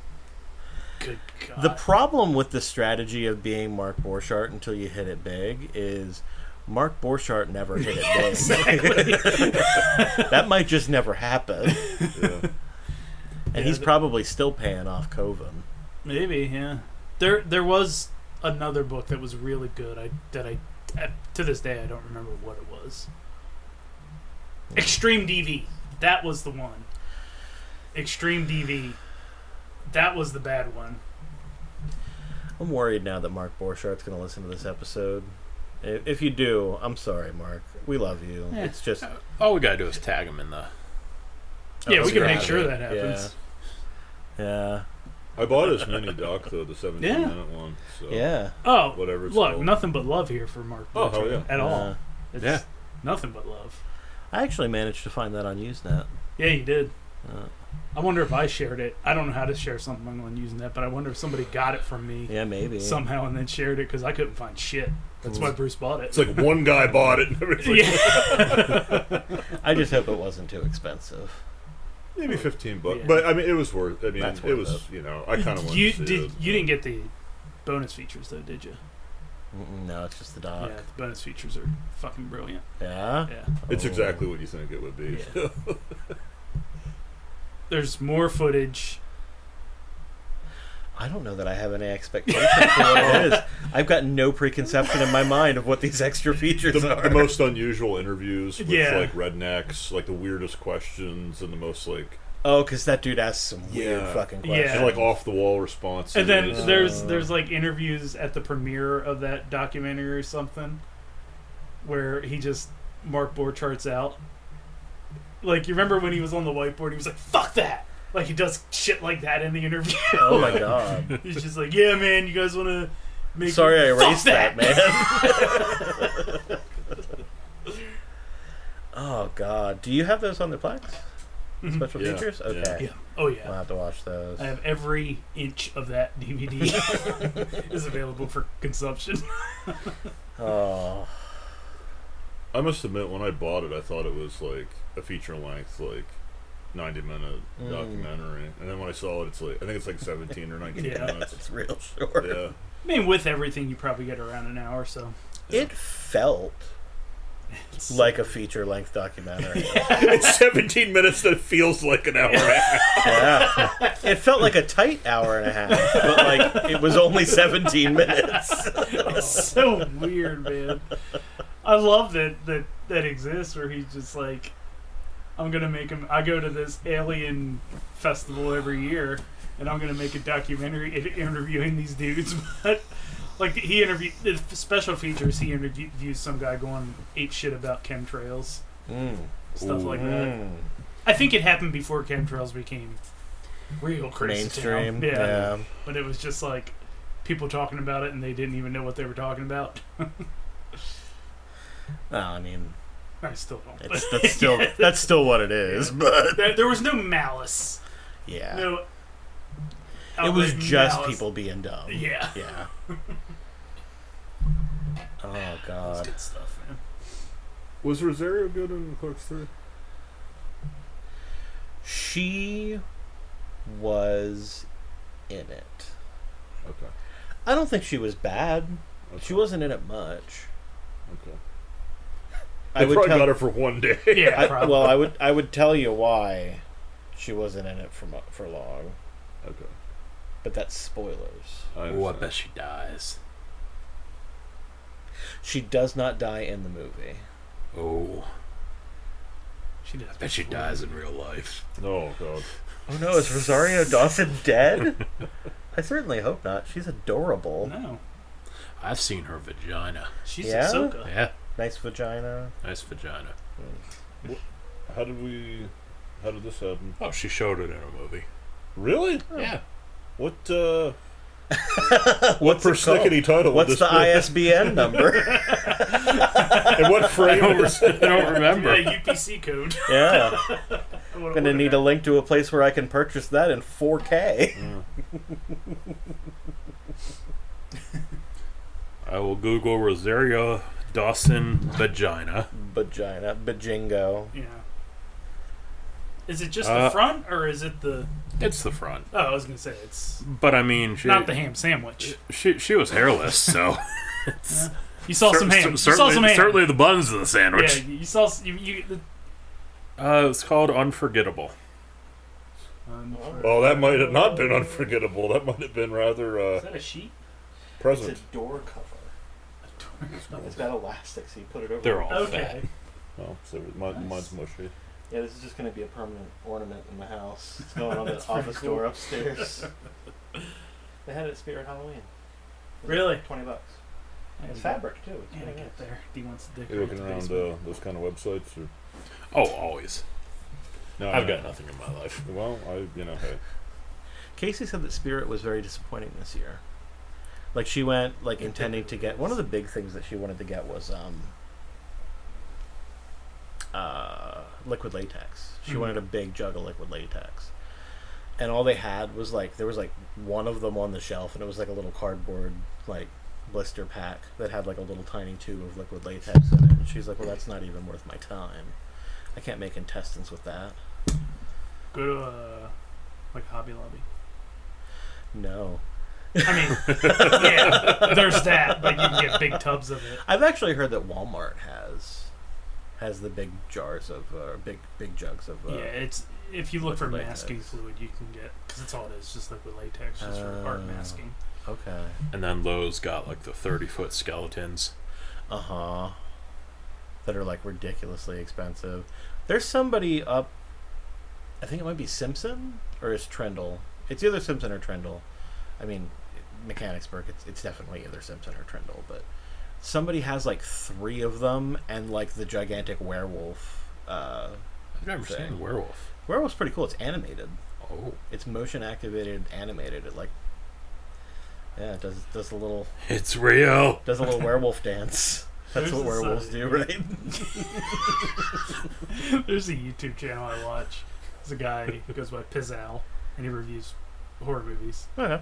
Good God. The problem with the strategy of being Mark Borchardt until you hit it big is Mark Borchardt never hit it big. Exactly. That might just never happen. Yeah. And he's probably still paying off Coven. Maybe, yeah. There was another book that was really good. To this day I don't remember what it was. Extreme DV. That was the one. Extreme DV. That was the bad one. I'm worried now that Mark Borchardt's going to listen to this episode. If you do, I'm sorry, Mark. We love you. Yeah. It's just... All we gotta do is tag him in the. Yeah, we can grab make sure it. that happens. Yeah. I bought his mini doc though, the 17-minute one. So Yeah. Oh, whatever it's look, called. nothing but love here for Mark Oh, Borchardt hell yeah. at all. It's Yeah. nothing but love. I actually managed to find that on Usenet. Yeah, you did. Uh, I wonder if I shared it. I don't know how to share something on using that, but I wonder if somebody got it from me yeah, maybe. somehow and then shared it because I couldn't find shit. That's why Bruce bought it. It's like one guy bought it and everything. Yeah. I just hope it wasn't too expensive. Maybe $15, Yeah. but I mean, it was worth. I mean, That's it worth was. it. You know, I kind of wanted You to see it. didn't get the bonus features though, did you? No, it's just the doc. Yeah, the bonus features are fucking brilliant. Yeah? Yeah. It's Oh. exactly what you think it would be. Yeah. There's more footage. I don't know that I have any expectation for what it is. I've got no preconception in my mind of what these extra features are. The most unusual interviews with Yeah. like rednecks, like the weirdest questions and the most like Oh, because that dude asks some weird Yeah. fucking Yeah. questions. and like off the wall responses. And then there's like interviews at the premiere of that documentary or something where he just Mark Borchardt's out. Like you remember when he was on the whiteboard, he was like, "Fuck that!" Like he does shit like that in the interview. Oh my god. He's just like, "Yeah, man, you guys want to make?" Sorry I Fuck erased that, man. Oh god. Do you have those on the Plex? Special Yeah, features? yeah. Okay. Yeah. Oh I'll yeah. have to watch those. I have every inch of that DVD is available for consumption. Oh. I must admit, when I bought it, I thought it was like a feature length, like 90-minute documentary, and then when I saw it, it's like I think it's like 17 or 19 Yeah. minutes. It's real short. Yeah, I mean, with everything, you probably get around an hour. So It felt like a feature-length documentary. it's 17 minutes that feels like an hour and a half. Yeah. It felt like a tight hour and a half, but like it was only 17 minutes. it's so weird, man. I love that exists where he's just like, I'm gonna make him. I go to this alien festival every year, and I'm gonna make a documentary interviewing these dudes. But like he interviewed the special features, he interviews some guy going ape shit about chemtrails, stuff like that. I think it happened before chemtrails became real crazy Mainstream. town. Yeah. But it was just like people talking about it, and they didn't even know what they were talking about. Well, I mean, I still don't. That's still what it is. But There was no malice. yeah, No. it was outright just malice. people being dumb. Yeah. Yeah. Oh That's God. good stuff, man. Was Rosario good in Clerks III? She was in it. Okay. I don't think she was bad. Okay. She wasn't in it much. Okay. I They would probably tell. got her for one day. Yeah, probably. Well, I would tell you why she wasn't in it for long, Okay. but that's spoilers. I Oh, I understand. bet she dies. She does not die in the movie. Oh, She did. I bet she dies in real life. Oh god. Oh no, is Rosario Dawson dead? I certainly hope not. She's adorable. No. I've seen her vagina. She's Yeah? Ahsoka. Yeah, Nice vagina. nice vagina. How did this happen? Oh, she showed it in a movie. Really? Yeah. What What's it persnickety called? title? What's would the this be? ISBN number? And what frame? I don't remember. Yeah, UPC code. Yeah. I'm Gonna need a link to a place where I can purchase that in 4K. I will Google Rosario Dawson vagina. Vagina. Bajingo. Yeah. Is it just the front, or is it the... It's the front, Oh, I was going to say, it's but I mean, she not the ham sandwich. she was hairless, so it's You saw some ham. You saw certainly, some ham. certainly the buns of the sandwich. Yeah, you saw... It's called Unforgettable. Oh, that might have not been unforgettable. That might have been rather Is that a sheet? present. It's a door cover. It's got elastic, so you put it over. They're all Okay. Oh, so mine's mushy. Yeah, this is just going to be a permanent ornament in the house. It's going on the That's pretty office cool. door upstairs. They had it at Spirit Halloween. Really? $20. Yeah, It's fabric too. It's Yeah, really get nice. there. D wants to You decorate looking the around basement. those kind of websites? Or? Oh, always. No, I've got nothing in my life. Well, hey. Casey said that Spirit was very disappointing this year. Like she went like intending to get one of the big things that she wanted to get was liquid latex. She wanted a big jug of liquid latex. And all they had was there was one of them on the shelf, and it was like a little cardboard blister pack that had like a little tiny tube of liquid latex in it. And she's like, well, that's not even worth my time. I can't make intestines with that. Go to, Hobby Lobby. No. I mean, yeah, there's that, but you can get big tubs of it. I've actually heard that Walmart has the big jars of big jugs of. Yeah, it's if you look for liquid masking latex. fluid, you can get, because that's all it is, just liquid latex, just for art masking. Okay. And then Lowe's got like the 30-foot skeletons. That are ridiculously expensive. There's somebody up. I think it might be Simpson or is Trendle. It's either Simpson or Trendle. I mean, Mechanicsburg. It's definitely either Simpson or Trendle, but somebody has 3 of them and the gigantic werewolf. I've never thing. seen a werewolf. Werewolf's pretty cool. It's animated. Oh, It's motion activated, animated. It it does a little it's real. werewolf dance. That's There's what this, werewolves do, right? There's a YouTube channel I watch. There's a guy who goes by Pizzal, and he reviews horror movies. Okay.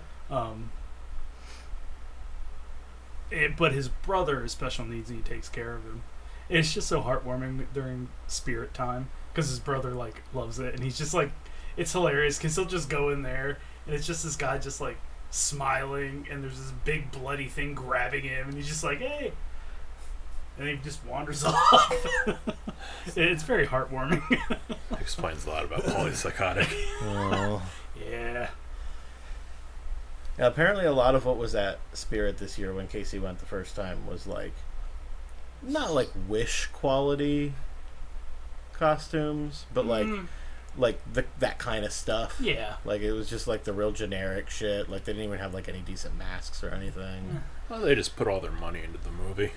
But his brother is special needs, and he takes care of him. It's just so heartwarming during spirit time, because his brother loves it, and he's just it's hilarious, because he'll just go in there, and it's just this guy just smiling, and there's this big bloody thing grabbing him, and he's just hey, and he just wanders off. It's very heartwarming. Explains a lot about polypsychotic. Oh. Yeah. Yeah, apparently a lot of what was at Spirit this year when Casey went the first time was not Wish quality costumes, but that kind of stuff. Yeah. It was just the real generic shit. They didn't even have any decent masks or anything. Well, they just put all their money into the movie.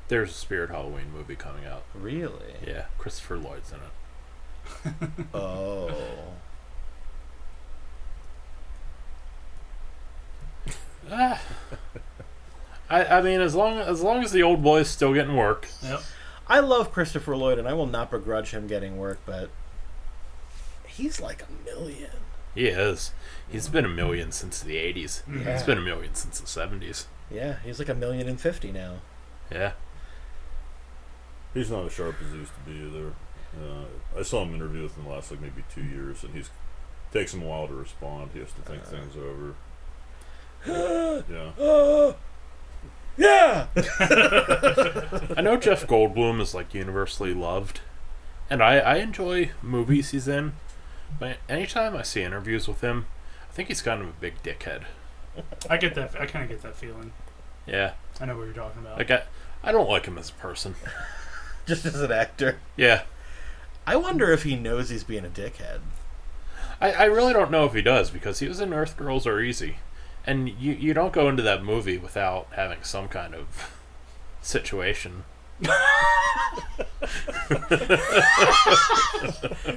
There's a Spirit Halloween movie coming out. Really? Yeah, Christopher Lloyd's in it. Oh. I mean, as long as the old boy's still getting work. Yep. I love Christopher Lloyd, and I will not begrudge him getting work, but he's like $1 million. He is. He's been $1 million since the 80s. Yeah. He's been $1 million since the 70s. Yeah, he's like $1,050,000 now. Yeah. He's not as sharp as he used to be either. I saw him interview with him the last maybe 2 years, and takes him a while to respond. He has to think things over. Yeah. Yeah. I know Jeff Goldblum is like universally loved, and I enjoy movies he's in. But anytime I see interviews with him, I think he's kind of a big dickhead. I get that. I kind of get that feeling. Yeah. I know what you're talking about. Like I don't like him as a person. Just as an actor. Yeah. I wonder if he knows he's being a dickhead. I really don't know if he does, because he was in Earth Girls Are Easy. And you don't go into that movie without having some kind of situation.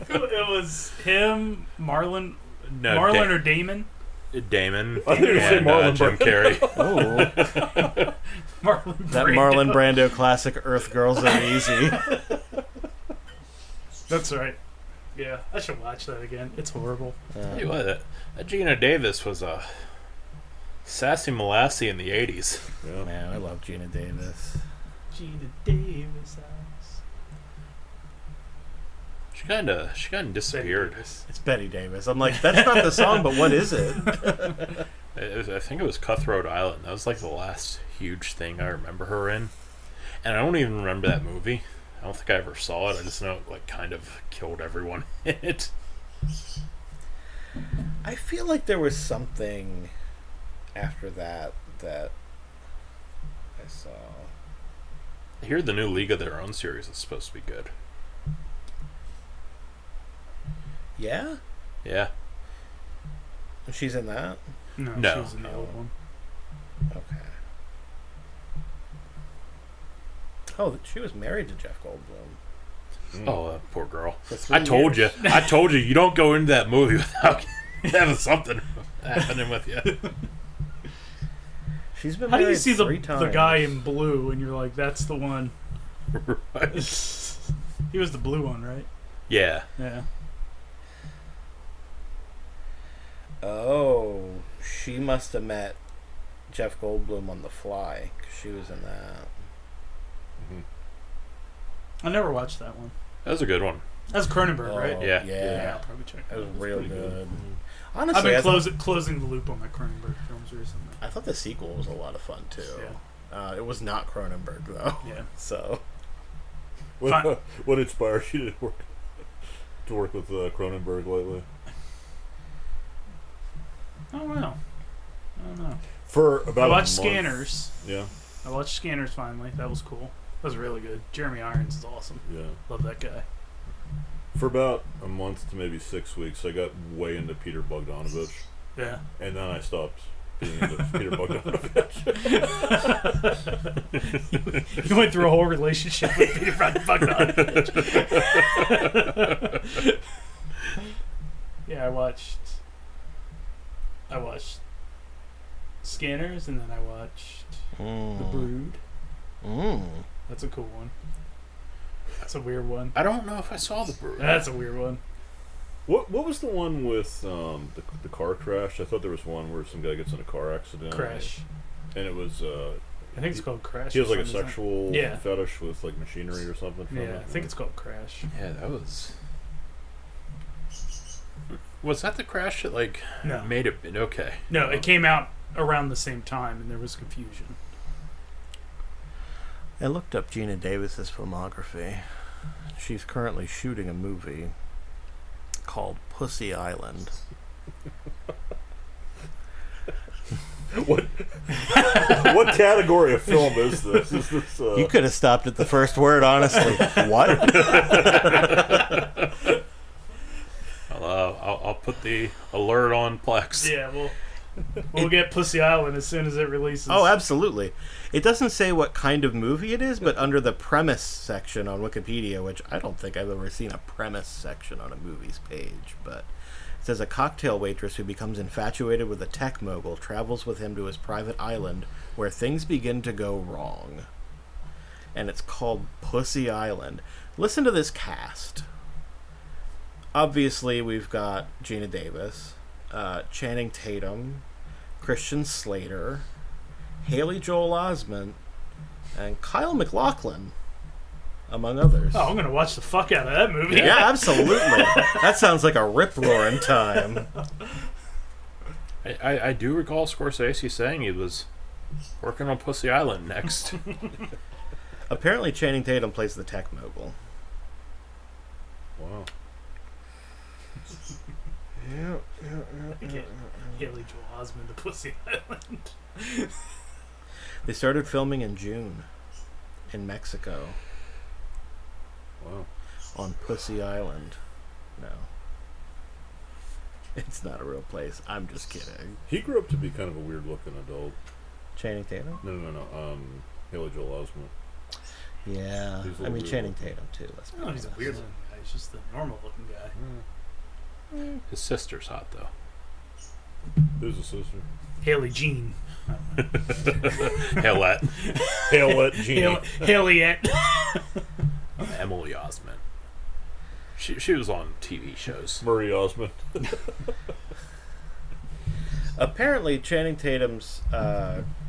It was him, Marlon or Damon? Damon. I think you said Marlon Jim Carrey. Oh. That Brando. Marlon Brando classic, Earth Girls Are Easy. That's right. Yeah, I should watch that again. It's horrible. Tell you what, that Gina Davis was a sassy molassie in the 80s. Yeah. Man, I love Gina Davis. Gina Davis eyes. She kind of disappeared. It's Betty Davis. I'm like, that's not the song, but what is it? I think it was Cutthroat Island. That was like the last huge thing I remember her in. And I don't even remember that movie. I don't think I ever saw it. I just know it like kind of killed everyone in it. I feel like there was something after that I saw. I hear the new League of Their Own series is supposed to be good. Yeah? Yeah. She's in that? No, No. she was in the old one. Okay. Oh, she was married to Jeff Goldblum. Oh, that poor girl. For 3 I told years. you. I told you. You don't go into that movie without having something happening with you. She's been How do married you see 3 times. the guy in blue and you're like, that's the one? Right. He was the blue one, right? Yeah. Yeah. Oh, she must have met Jeff Goldblum on The Fly, 'cause she was in that. I never watched that one. That was a good one. That's Cronenberg, Oh, right? Yeah. Yeah. I'll probably check That was It's real pretty good. I've Honestly, been closing the loop on my Cronenberg films recently. I thought the sequel was a lot of fun, too. Yeah. It was not Cronenberg, though. Yeah. So, What inspires you to work with Cronenberg lately? I don't know. For about I a watched month. Scanners. Yeah, I watched Scanners finally. That was cool. That was really good. Jeremy Irons is awesome. yeah. Love that guy. For about a month to maybe 6 weeks, I got way into Peter Bogdanovich, Yeah. and then I stopped being into Peter Bogdanovich. You went through a whole relationship with Peter Bogdanovich. Yeah, I watched Scanners, and then I watched The Brood. That's a cool one. That's a weird one. I don't know if I saw The Brood. That's a weird one. What was the one with the car crash? I thought there was one where some guy gets in a car accident. Crash. And it was I think it's called Crash. he has or like a something. sexual Yeah. fetish with like machinery or something. From Yeah, it. I think it's called Crash. Yeah, that was. Was that the crash that like No. made it? Okay. No, it came out around the same time, and there was confusion. I looked up Gina Davis's filmography. She's currently shooting a movie called Pussy Island. What category of film is this? Is this You could have stopped at the first word, honestly. What? I'll put the alert on Plex. Yeah, well, We'll get Pussy Island as soon as it releases. Oh, absolutely. It doesn't say what kind of movie it is, but under the premise section on Wikipedia, which I don't think I've ever seen a premise section on a movie's page, but it says a cocktail waitress who becomes infatuated with a tech mogul travels with him to his private island where things begin to go wrong. And it's called Pussy Island. Listen to this cast. Obviously, we've got Gina Davis, Channing Tatum, Christian Slater, Haley Joel Osment, and Kyle MacLachlan, among others. Oh, I'm going to watch the fuck out of that movie. Yeah, absolutely. That sounds like a rip-roaring time. I do recall Scorsese saying he was working on Pussy Island next. Apparently, Channing Tatum plays the tech mogul. Wow. Haley Joel Osment, the Pussy Island. They started filming in June in Mexico Wow. on Pussy Island. No. It's not a real place. I'm just kidding. He grew up to be kind of a weird-looking adult. Channing Tatum? No. Haley Joel Osment. Yeah. He's a I little mean, weird Channing looking. Tatum, too. Let's be No, he's a honest. weird looking guy. He's just a normal looking guy. His sister's hot, though. Who's a sister? Haley Jean. Hillette. Haley Jean. Haleyette. Emily Osment. She was on TV shows. Murray Osmond. Apparently, Channing Tatum's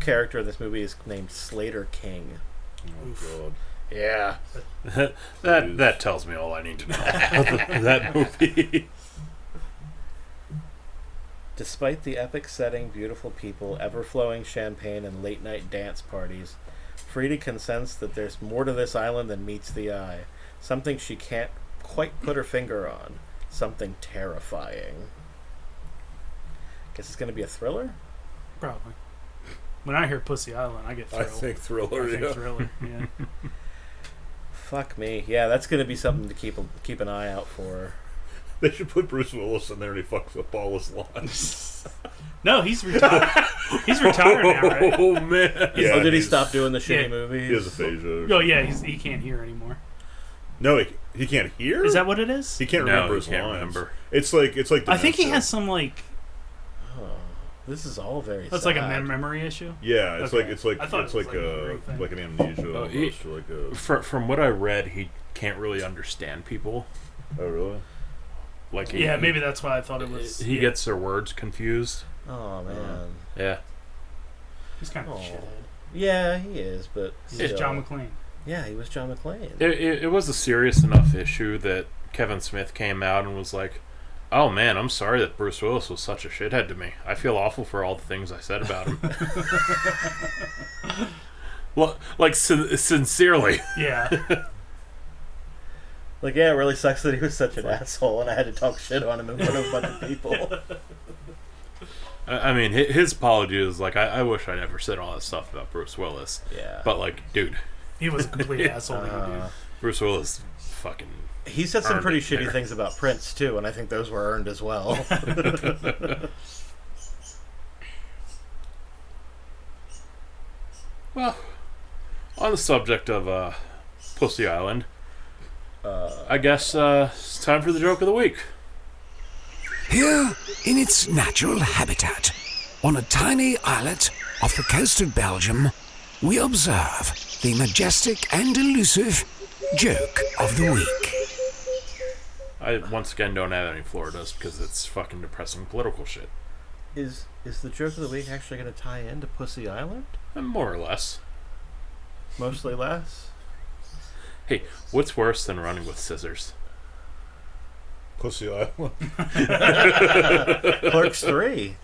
character in this movie is named Slater King. Oh, God. Yeah. that tells me all I need to know about that movie. Despite the epic setting, beautiful people, ever-flowing champagne, and late-night dance parties, Frida can sense that there's more to this island than meets the eye. Something she can't quite put her finger on. Something terrifying. Guess it's going to be a thriller? Probably. When I hear Pussy Island, I get I thrilled. think thriller. I think Yeah. thriller. Yeah. Fuck me. Yeah, that's going to be something to keep an eye out for. They should put Bruce Willis in there and he fucks up all his lines. No, he's retired. He's retired now, right? Oh, man. Yeah, Oh, did he he's- stop doing the shitty Yeah. movies? He has aphasia. Oh yeah, he can't hear anymore. No, he can't hear. Is that what it is? He can't No, remember he his can't lines. remember. It's like I think he dementia. has some like Oh, this is all very that's sad. like a memory issue. Yeah, it's Okay. like I thought it's it was like like a memory thing. like an amnesia Oh, almost, or like a. From what I read, he can't really understand people. Oh really? Like Yeah, maybe that's why I thought it was. He yeah. gets their words confused. Oh, man. Yeah. He's kind of a Oh. shithead. Yeah, he is, but He's still. John McClane. Yeah, he was John McClane. It was a serious enough issue that Kevin Smith came out and was like, "Oh man, I'm sorry that Bruce Willis was such a shithead to me. I feel awful for all the things I said about him." Well, like sincerely. Yeah. Like, yeah, it really sucks that he was such an asshole and I had to talk shit on him in front of a bunch of people. I mean, his apology is like, I wish I never said all that stuff about Bruce Willis. Yeah. But like, dude, He was a complete asshole. Bruce Willis fucking. He said some Earned pretty it shitty there. things about Prince, too, and I think those were earned as well. Well, on the subject of Pussy Island, I guess it's time for the joke of the week. Here, in its natural habitat, on a tiny islet off the coast of Belgium, we observe the majestic and elusive joke of the week. I once again don't have any Floridas because it's fucking depressing political shit. Is the joke of the week actually going to tie into Pussy Island? More or less. Mostly less? Hey, what's worse than running with scissors? Pussy Island. Clerks III.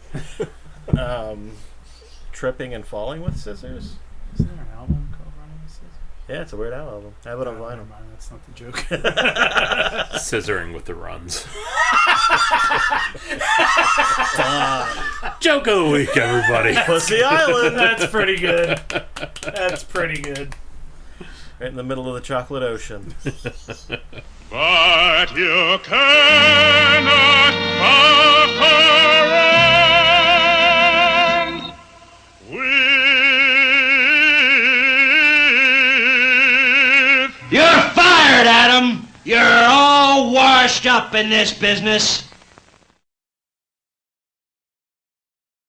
Tripping and falling with scissors? Is there an album called Running with Scissors? Yeah, it's a Weird Al album. I have it on Never vinyl. mind, that's not the joke. Scissoring with the runs. Joke of the week, everybody. Pussy Island! That's pretty good. That's pretty good. Right in the middle of the chocolate ocean. But you cannot it, Adam. You're all washed up in this business.